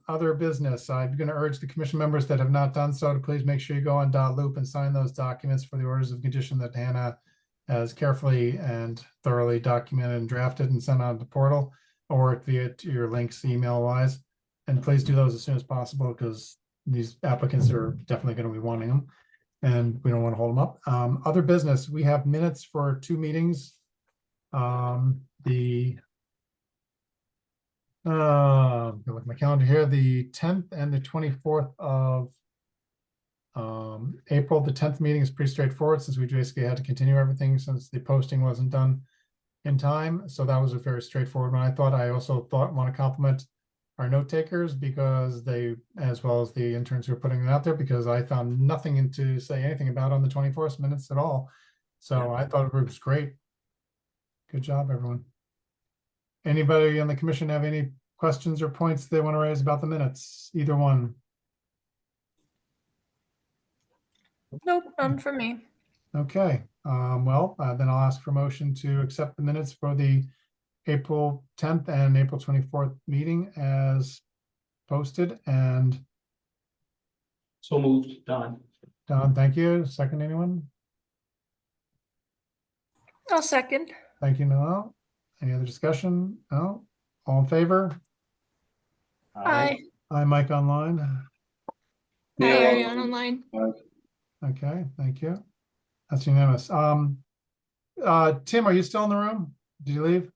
other business. I'm gonna urge the commission members that have not done so to please make sure you go on .loop and sign those documents for the orders of condition that Hannah has carefully and thoroughly documented and drafted and sent on the portal or via to your links email wise. And please do those as soon as possible because these applicants are definitely gonna be wanting them. And we don't want to hold them up. Other business, we have minutes for 2 meetings. Look at my calendar here, the 10th and the 24th of April. The 10th meeting is pretty straightforward since we basically had to continue everything since the posting wasn't done in time. So that was a very straightforward one. I also want to compliment our note takers because they, as well as the interns who are putting it out there, because I found nothing to say anything about on the 24th minutes at all. So I thought it was great. Good job, everyone. Anybody on the commission have any questions or points they want to raise about the minutes? Either one. Nope, for me. Okay, then I'll ask for motion to accept the minutes for the April 10th and April 24th meeting as posted. And So moved, Don. Don, thank you. Second, anyone? I'll second. Thank you, Noel. Any other discussion? No? All in favor? Hi. Hi, Mike online. Hi, Neil. Ariane online. Okay, thank you. That's unanimous. Tim, are you still in the room? Did you leave?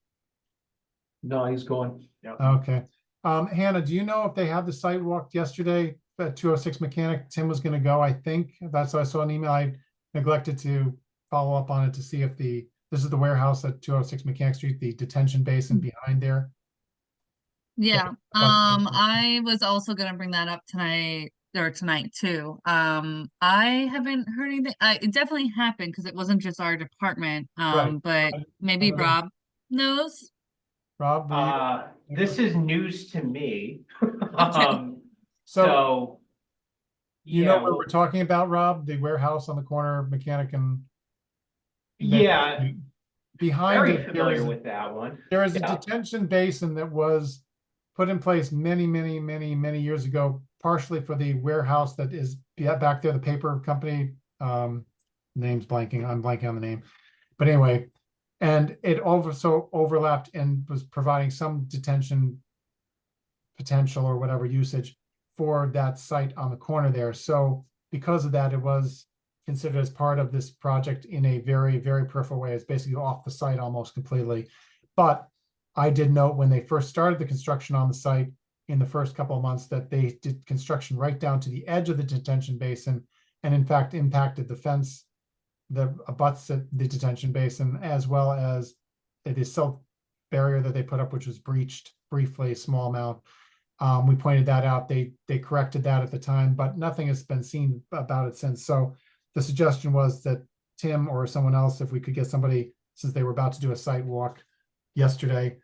No, he's going. Okay. Hannah, do you know if they had the site walk yesterday at 206 Mechanic? Tim was gonna go, I think. That's what I saw an email. I neglected to follow up on it to see if this is the warehouse at 206 Mechanic Street, the detention basin behind there. Yeah, I was also gonna bring that up tonight too. I haven't heard anything. It definitely happened because it wasn't just our department. Right. But maybe I know. Rob knows. Rob, This is news to me. so So. you yeah, know what well, we're talking about, Rob? The warehouse on the corner of Mechanic and Yeah, behind very it, familiar with that one. there is a Yeah. detention basin that was put in place many years ago, partially for the warehouse that is back there, the paper company, name's blanking, I'm blanking on the name. But anyway, and it also overlapped and was providing some detention potential or whatever usage for that site on the corner there. So because of that, it was considered as part of this project in a very peripheral way. It's basically off the site almost completely. But I did note when they first started the construction on the site in the first couple of months that they did construction right down to the edge of the detention basin and in fact impacted the fence that abuts the detention basin, as well as the silt barrier that they put up, which was breached briefly, a small amount. We pointed that out. They corrected that at the time, but nothing has been seen about it since. So the suggestion was that Tim or someone else, if we could get somebody, since they were about to do a site walk yesterday,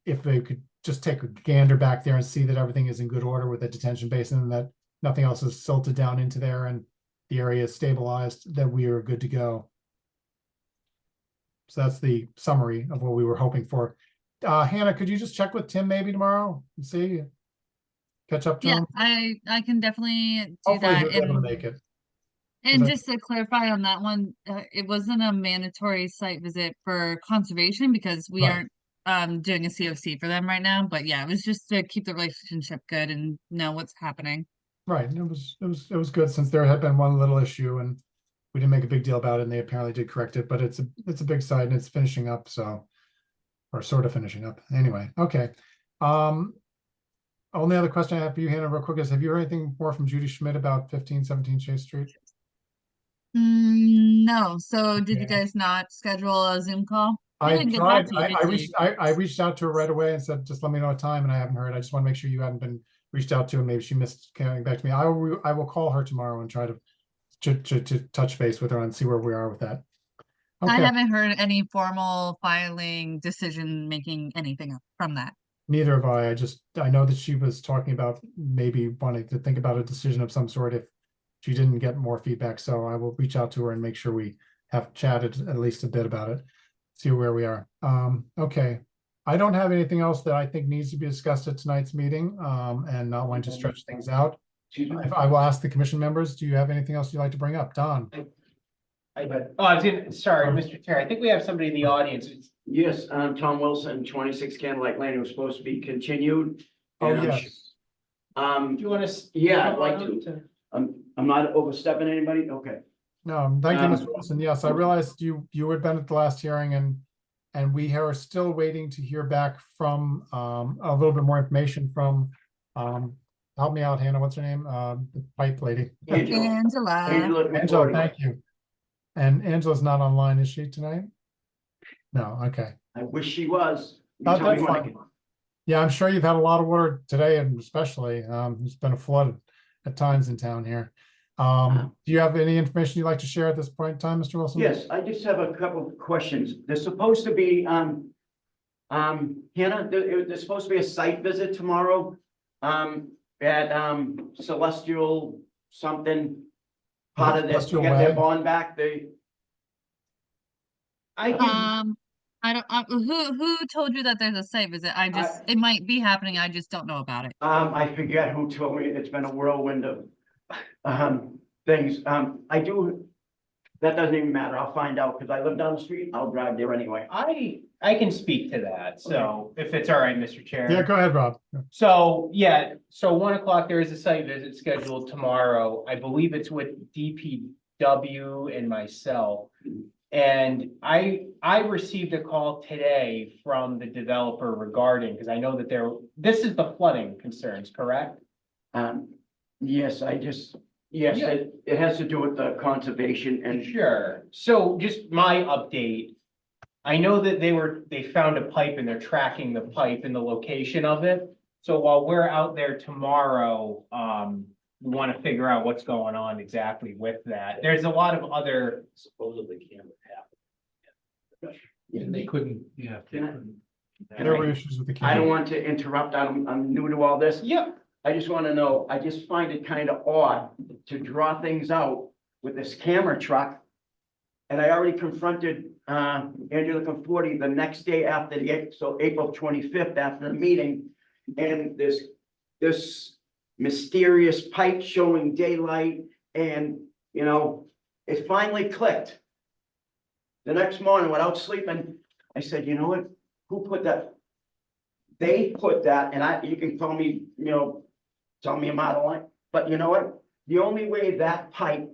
if they could just take a gander back there and see that everything is in good order with the detention basin and that nothing else is silted down into there and the area is stabilized, that we are good to go. So that's the summary of what we were hoping for. Hannah, could you just check with Tim maybe tomorrow and see? Catch up to Yeah, him? I can definitely do Hopefully that. he'll be able to And make it. and I- just to clarify on that one, it wasn't a mandatory site visit for conservation because we Right. aren't doing a COC for them right now. But yeah, it was just to keep the relationship good and know what's happening. Right, and it was good since there had been one little issue and we didn't make a big deal about it and they apparently did correct it, but it's a big site and it's finishing up, so, or sort of finishing up. Anyway, okay. Only other question I have for you, Hannah, real quick is, have you heard anything more from Judy Schmidt about 1517 Chase Street? No. So did you Okay. guys not schedule a Zoom call? I I didn't get back tried, to you, I reached out to her right away and said, just let me know a time, and I haven't heard. I just want to make sure you hadn't been reached out to, and maybe she missed coming back to me. I will call her tomorrow and try to touch base with her and see where we are with that. I Okay, haven't heard any formal filing, decision making, anything from that. neither have I. I know that she was talking about maybe wanting to think about a decision of some sort if she didn't get more feedback. So I will reach out to her and make sure we have chatted at least a bit about it, see where we are. Okay. I don't have anything else that I think needs to be discussed at tonight's meeting, and not wanting to stretch things out. If I will ask the commission members, do you have anything else you'd like to bring up? Don? Sorry, Mr. Chair, I think we have somebody in the audience. Yes, Tom Wilson, 26 Candlelight Lane, it was supposed to be continued. Oh, and I'm yes. Do you want to? Yeah, I'd like to. I'm not overstepping anybody, okay. No, thank you, Mr. Wilson. Yes, I realized you had been at the last hearing and we are still waiting to hear back from a little bit more information from help me out, Hannah, what's her name? The pipe lady. Angela. Angela, thank you. And Angela's not online, is she tonight? No, okay. I wish she was. You Oh, tell me that's when I fine. can- Yeah, I'm sure you've had a lot of water today, and especially it's been a flood at times in town here. Do you have any information you'd like to share at this point in time, Mr. Wilson? Yes, I just have a couple of questions. There's supposed to be, Hannah, there's supposed to be a site visit tomorrow, at, Celestial something. Part of this, to Celestial get their Way? bond back, I can, I don't, who told you that there's a site visit? It might be happening. I just don't know about it. I forget who told me. It's been a whirlwind of, things. That doesn't even matter. I'll find out because I live down the street. I'll drive there anyway. I can speak to that, so if it's all right, Mr. Chair. Yeah, go ahead, Rob. So, yeah, so 1 o'clock, there is a site visit scheduled tomorrow. I believe it's with DPW and myself. And I received a call today from the developer regarding, because I know that this is the flooding concerns, correct? Yes, yes, Yeah. it has to do with the conservation and Sure. So just my update. I know that they found a pipe and they're tracking the pipe and the location of it. So while we're out there tomorrow, we want to figure out what's going on exactly with that. There's a lot of other. Supposedly camera happened. And they couldn't, yeah. they Can I- couldn't- There were issues with the I don't camera. want to interrupt. I'm new to all this. Yep. I just want to know, I just find it kind of odd to draw things out with this camera truck. And I already confronted, Angela Conforti the next day after so April 25th after the meeting. And this mysterious pipe showing daylight and, it finally clicked. The next morning without sleeping, I said, you know what, who put that? They put that, and you can call me, tell me I'm out of line, but you know what? The only way that pipe,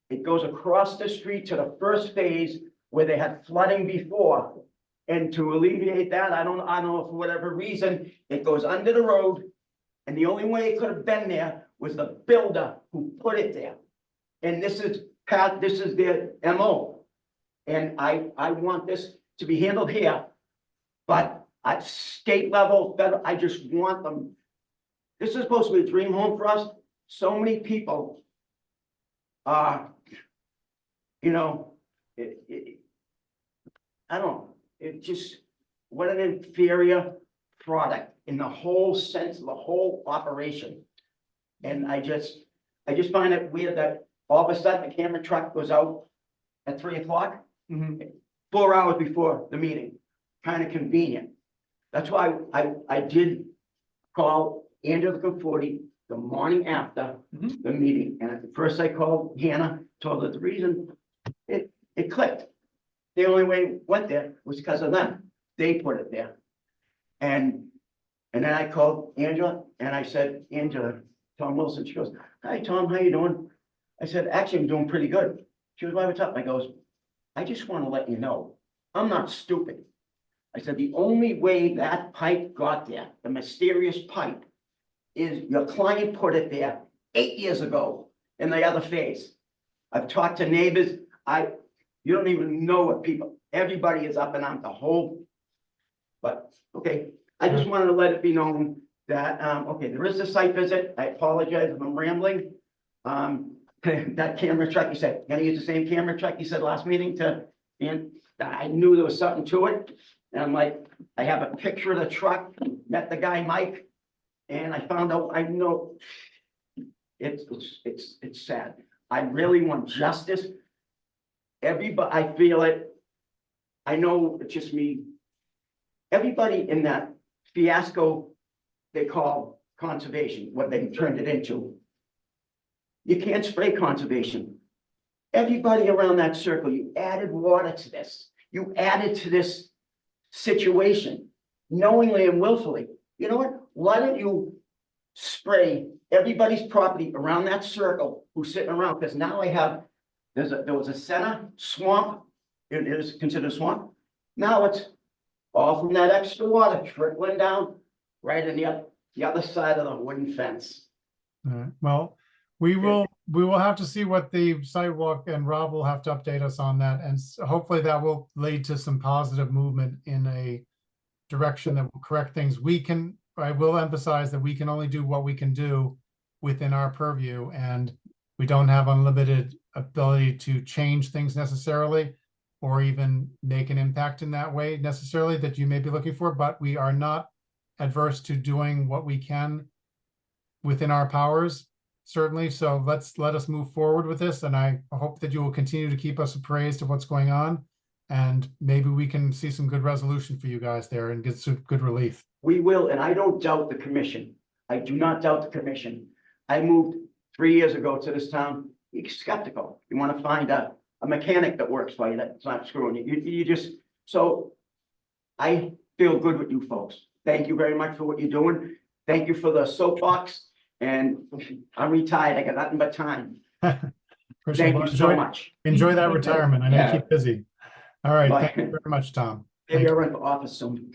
it goes across the street to the first phase where they had flooding before. And to alleviate that, I don't know, for whatever reason, it goes under the road. And the only way it could have been there was the builder who put it there. And this is this is their MO. And I want this to be handled here. But at state level, federal, I just want them. This is supposed to be a dream home for us. So many people are, you know, I don't know, it just, what an inferior product in the whole sense of the whole operation. And I just find it weird that all of a sudden the camera truck goes out at 3 o'clock, 4 hours before the meeting, kind of convenient. That's why I did call Andrew the Conforti the morning after the meeting. And at first I called Hannah, told her the reason it clicked. The only way it went there was because of them. They put it there. And then I called Angela and I said, Angela, Tom Wilson, she goes, hi, Tom, how you doing? I said, actually, I'm doing pretty good. She goes, why, what's up? I goes, I just want to let you know, I'm not stupid. I said, the only way that pipe got there, the mysterious pipe, is your client put it there 8 years ago in the other phase. I've talked to neighbors. You don't even know what people, everybody is up and out the whole. But, okay, I just wanted to let it be known that, okay, there is a site visit. I apologize if I'm rambling. That camera truck, you said, gonna use the same camera truck you said last meeting and I knew there was something to it. And I'm like, I have a picture of the truck, met the guy, Mike, and I found out, I know it's sad. I really want justice. Everybody, I feel it. I know it's just me. Everybody in that fiasco they call conservation, what they turned it into. You can't spray conservation. Everybody around that circle, you added water to this. You added to this situation, knowingly and willfully. You know what? Why don't you spray everybody's property around that circle who's sitting around? Because now I have, there was a center swamp. It is considered a swamp. Now it's all from that extra water trickling down right in the other side of the wooden fence. All right. Well, we will have to see what the sidewalk, and Rob will have to update us on that. And hopefully that will lead to some positive movement in a direction that will correct things. I will emphasize that we can only do what we can do within our purview, and we don't have unlimited ability to change things necessarily, or even make an impact in that way necessarily that you may be looking for, but we are not adverse to doing what we can within our powers, certainly. So let us move forward with this, and I hope that you will continue to keep us appraised of what's going on, and maybe we can see some good resolution for you guys there and get some good relief. We will, and I don't doubt the commission. I do not doubt the commission. I moved 3 years ago to this town. You're skeptical. You want to find a mechanic that works for you, that's not screwing you. You just, so I feel good with you folks. Thank you very much for what you're doing. Thank you for the soapbox, and I'm retired. I got nothing but time. Thank you so much. Enjoy that retirement. I know you keep busy. All right. Bye. Thank you very much, Tom. Maybe I'll run for office soon.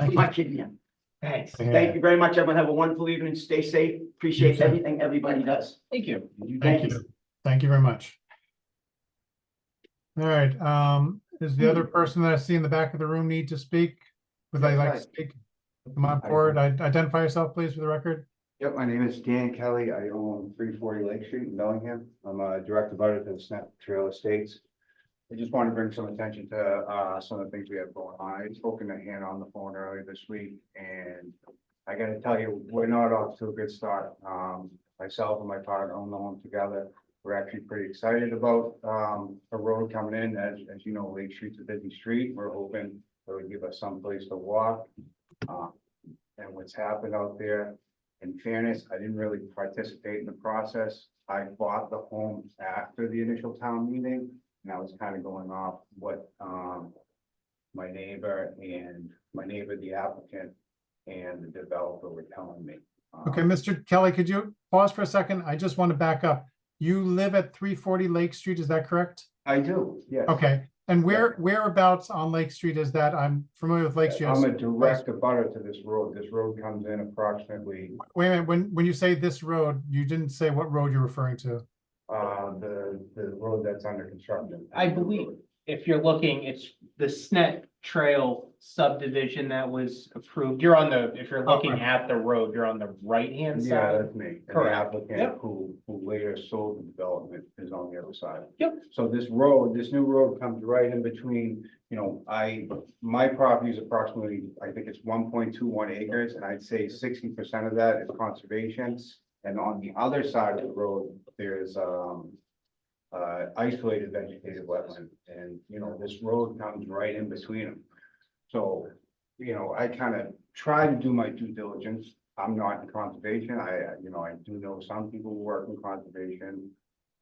I'm not kidding you. Thanks. Yeah. Thank you very much, everyone. Have a wonderful evening. Stay safe. Appreciate too. everything everybody does. Thank you. Thank you. Thank you very much. All right. Is the other person that I see in the back of the room need to speak? Would they like to speak? Come on forward. Identify yourself, please, for the record. Yep, my name is Dan Kelly. I own 340 Lake Street in Bellingham. I'm a direct abutter to the Snap Trail Estates. I just wanted to bring some attention to some of the things we have going on. I had spoken to Hannah on the phone earlier this week, and I got to tell you, we're not off to a good start. Myself and my partner own the home together. We're actually pretty excited about a road coming in. As you know, Lake Street's a busy street. We're hoping it would give us some place to walk. And what's happened out there, in fairness, I didn't really participate in the process. I bought the home after the initial town meeting, and I was kind of going off what my neighbor, the applicant, and the developer were telling me. Okay, Mr. Kelly, could you pause for a second? I just want to back up. You live at 340 Lake Street, is that correct? I do, yes. Okay, and whereabouts on Lake Street is that? I'm familiar with Lake Street. I'm a direct abutter to this road. This road comes in approximately. Wait a minute, when you say this road, you didn't say what road you're referring to. the road that's under construction. I believe if you're looking, it's the SNET Trail subdivision that was approved. You're on the, if you're looking right. at the road, you're on the right-hand Yeah, side. that's me. And the Correct. applicant Yep. who later sold the development is on the other side. Yep. So this road, this new road comes right in between, you know, my property is approximately, I think it's 1.21 acres, and I'd say 60% of that is conservation. And on the other side of the road, there's, isolated vegetative wetland, and, you know, this road comes right in between them. So, you know, I kind of try to do my due diligence. I'm not in conservation. I do know some people who work in conservation,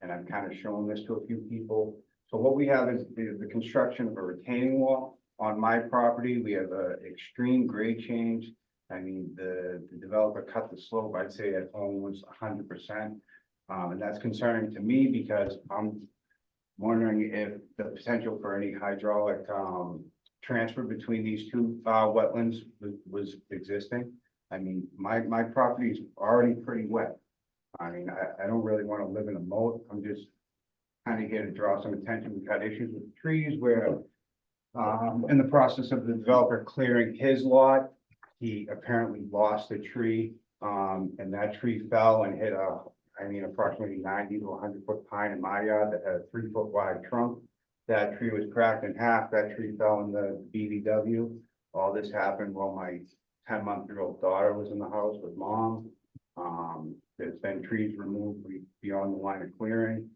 and I've kind of shown this to a few people. So what we have is the construction of a retaining wall on my property. We have a extreme grade change. I mean, the developer cut the slope, I'd say at almost 100%. And that's concerning to me because I'm wondering if the potential for any hydraulic transfer between these two wetlands was existing. I mean, my property is already pretty wet. I mean, I don't really want to live in a moat. I'm just kind of here to draw some attention. We've had issues with trees where in the process of the developer clearing his lot, he apparently lost a tree, and that tree fell and hit approximately 90 to 100-foot pine in my yard that had a 3-foot wide trunk. That tree was cracked in half. That tree fell in the BVW. All this happened while my 10-month-old daughter was in the house with mom. There's been trees removed beyond the line of clearing.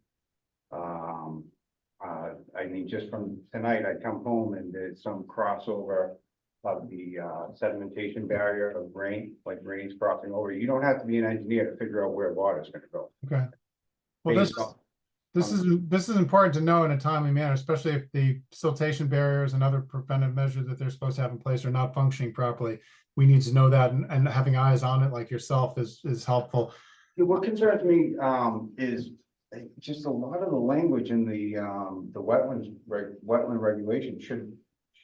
I mean, just from tonight, I come home and there's some crossover of the sedimentation barrier of rain, like rain's crossing over. You don't have to be an engineer to figure out where water's going to go. Okay. Well, Based this is important to know in a timely manner, especially if the siltation barriers and other preventive measures that they're supposed to have in place are not functioning properly. We need to know that, and having eyes on it like yourself is helpful. What concerns me is just a lot of the language in the wetland regulation should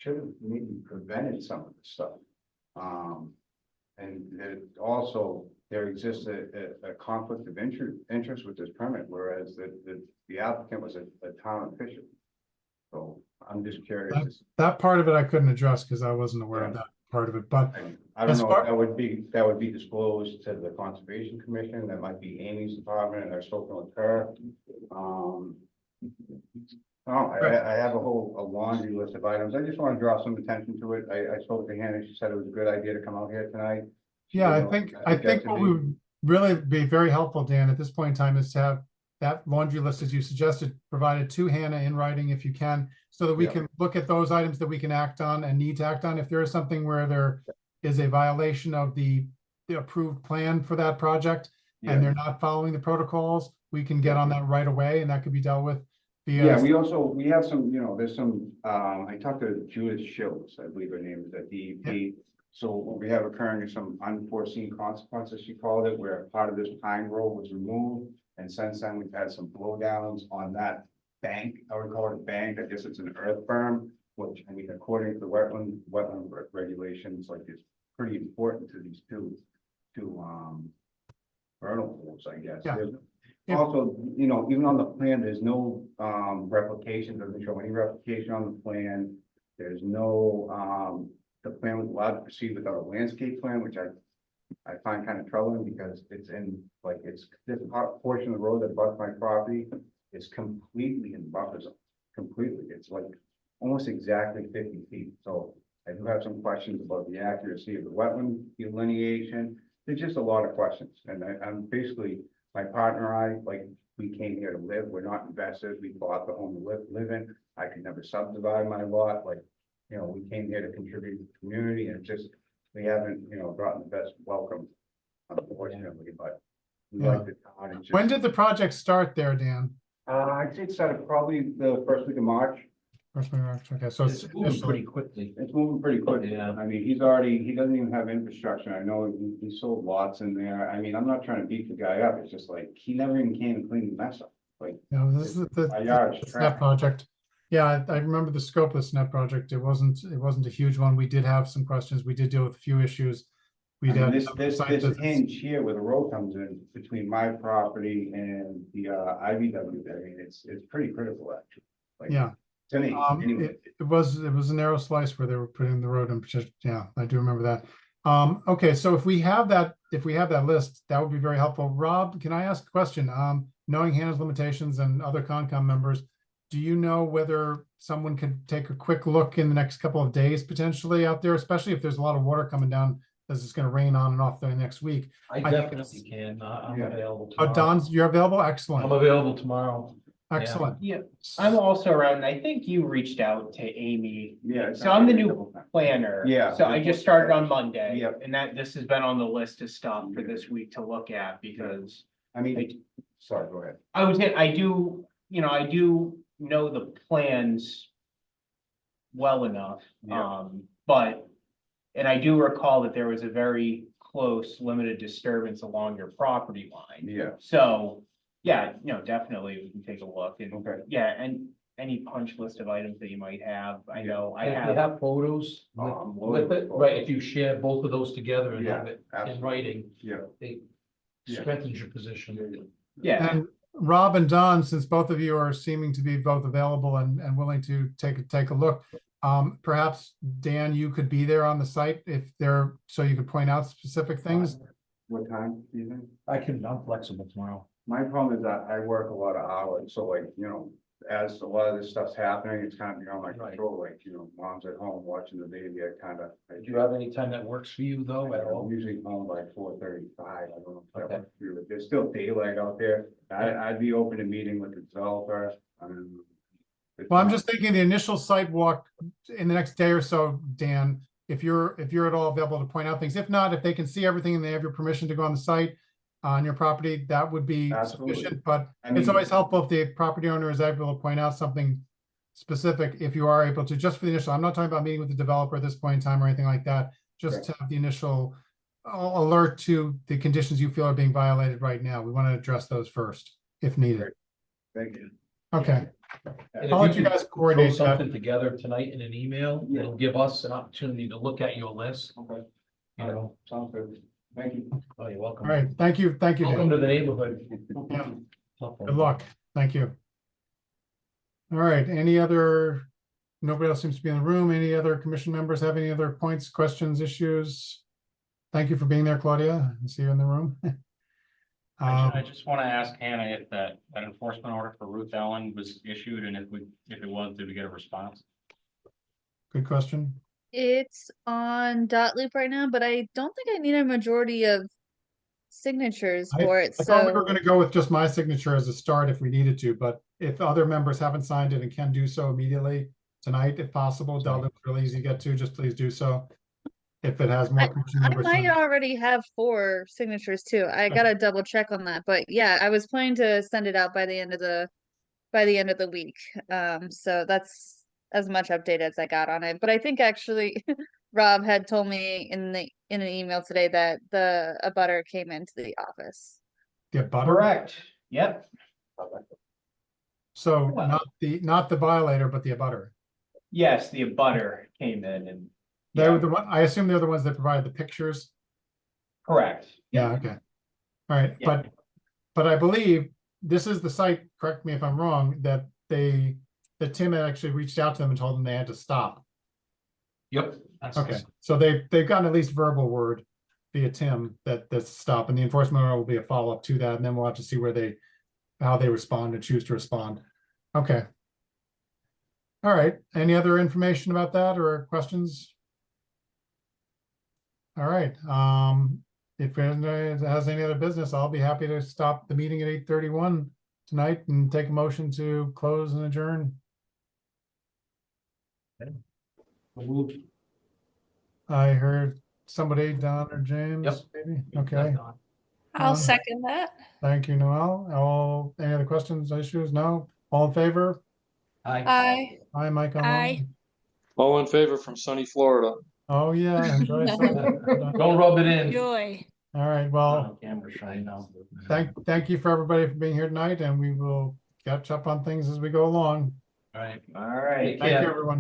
have maybe prevented some of this stuff. And also there exists a conflict of interest with this permit, whereas the applicant was a town official. So I'm just curious. That part of it I couldn't address because I wasn't aware of that part of it, but I don't know if that would be disclosed to the Conservation Commission. That might be Amy's department, and I've spoken with her. I have a laundry list of items. I just want to draw some attention to it. I spoke to Hannah. She said it was a good idea to come out here tonight. Yeah, I think what would really be very helpful, Dan, at this point in time is to have that laundry list, as you suggested, provided to Hannah in writing if you can, so that we can look at those items that we can act on and need to act on. If there is something where there is a violation of the approved plan for that project and they're not following the protocols, we can get on that right away, and that could be dealt with. We have some, there's some, I talked to Judith Schultz, I believe her name is at DEP. So what we have occurring is some unforeseen consequences, she called it, where part of this pine grove was removed. And since then, we've had some blowdowns on that bank. I would call it a bank. I guess it's an earth berm, which, I mean, according to the wetland regulations, like, it's pretty important to these two vernal pools, I guess. Yeah. Also, even on the plan, there's no replication, doesn't show any replication on the plan. There's no, the plan was allowed to proceed without a landscape plan, which I find kind of troubling because it's in, like, it's this portion of the road that abuts my property is completely in buffer zone, completely. It's like almost exactly 50 feet. So I do have some questions about the accuracy of the wetland delineation. There's just a lot of questions. And I'm basically, my partner and I, like, we came here to live. We're not investors. We bought the home to live in. I could never subdivide my lot. Like, we came here to contribute to the community, and just, we haven't, gotten the best welcome, unfortunately, but we like the town. And just, When did the project start there, Dan? I'd say it started probably the first week of March. First week of March. Okay, so It's moving pretty quickly. It's moving pretty quickly. Yeah. I mean, he doesn't even have infrastructure. I know he sold lots in there. I mean, I'm not trying to beat the guy up. It's just like, he never even came and cleaned the mess up. Like, This is my yard's the SNET project. Yeah, I remember the scope of the SNET project. It wasn't a huge one. We did have some questions. We did deal with a few issues. I mean, have this site visits. hinge here where the road comes in between my property and the IVW, I mean, it's pretty critical actually. Like, Yeah. to me, anyway. It was a narrow slice where they were putting the road in, yeah, I do remember that. Okay, so if we have that list, that would be very helpful. Rob, can I ask a question? Knowing Hannah's limitations and other Concom members, do you know whether someone could take a quick look in the next couple of days potentially out there, especially if there's a lot of water coming down as it's going to rain on and off there next week? I definitely can. I'm available Oh, tomorrow. Don's, you're available? Excellent. I'm available tomorrow. Excellent. Yeah, I'm also around. I think you reached out to Amy. Yeah. So I'm the new planner. Yeah. So I just started on Monday. Yep. And this has been on the list of stuff for this week to look at because I mean, sorry, go ahead. I do know the plans well enough. Yeah. And I do recall that there was a very close limited disturbance along your property line. Yeah. So, yeah, definitely we can take a look and, Okay. yeah, and any punch list of items that you might have. I know I If you have. have photos with it, right, if you share both of those together and have it in absolutely. writing, Yeah. it Yeah. strengthens your position. Yeah. And Rob and Don, since both of you are seeming to be both available and willing to take a look, perhaps Dan, you could be there on the site so you could point out specific things. What time do you think? I'm flexible tomorrow. My problem is that I work a lot of hours, so like, as a lot of this stuff's happening, it's kind of beyond my control, like, mom's at home watching the baby, Do you have any time that works for you though at all? I'm usually home by 4:35, I don't know if that Okay. works for you. There's still daylight out there, I'd be open to meeting with the developer. Well, I'm just thinking the initial site walk in the next day or so, Dan, if you're at all available to point out things. If not, if they can see everything and they have your permission to go on the site on your property, that would be Absolutely. sufficient. But I mean, it's always helpful if the property owner is able to point out something specific, if you are able to, just for the initial. I'm not talking about meeting with the developer at this point in time or anything like that. Just to have the initial alert to the conditions you feel are being violated right now. We want to address those first, if needed. Thank you. Okay. And I'll if let you could guys throw coordinate that. something together tonight in an email, it'll give us an opportunity to look at your list. Okay. Sounds good. Thank you. Oh, you're welcome. All right. Thank you. Thank you. Welcome Dan. to the neighborhood. Yeah. Good luck. Thank you. All right. Nobody else seems to be in the room. Any other commission members have any other points, questions, issues? Thank you for being there, Claudia. I see you in the room. I just want to ask Hannah if that enforcement order for Ruth Ellen was issued, and if it was, did we get a response? Good question. It's on dot loop right now, but I don't think I need a majority of signatures for it. I thought we were So going to go with just my signature as a start if we needed to, but if other members haven't signed it and can do so immediately tonight, if possible, dot loop's really easy to get to, just please do so. If it has more commission I members. might already have 4 signatures too. I gotta double check on that, but yeah, I was planning to send it out by the end of the week. So that's as much update as I got on it. But I think actually Rob had told me in an email today that a butter came into the office. The butter? Correct. Yep. So not the violator, but the abutter. Yes, the abutter came in and. They were the one, I assume they're the ones that provided the pictures. Correct. Yeah, okay. All right, Yeah. but I believe this is the site, correct me if I'm wrong, that Tim had actually reached out to them and told them they had to stop. Yep. Okay, so they've gotten at least verbal word via Tim that's stop, and the enforcement order will be a follow-up to that, and then we'll have to see how they respond and choose to respond. Okay. All right, any other information about that or questions? All right, if anybody has any other business, I'll be happy to stop the meeting at 8:31 tonight and take a motion to close and adjourn. I heard somebody, Don or James, Yep. maybe, okay. I'll second that. Thank you, Noel. Any other questions, issues? No? All in favor? Aye. Hi, Mike. Aye. All in favor from sunny Florida. Oh, yeah, enjoy. Don't rub it in. Joy. All right, well, Camera shy now. thank you for everybody for being here tonight, and we will catch up on things as we go along. All right. All right. Thank you, everyone.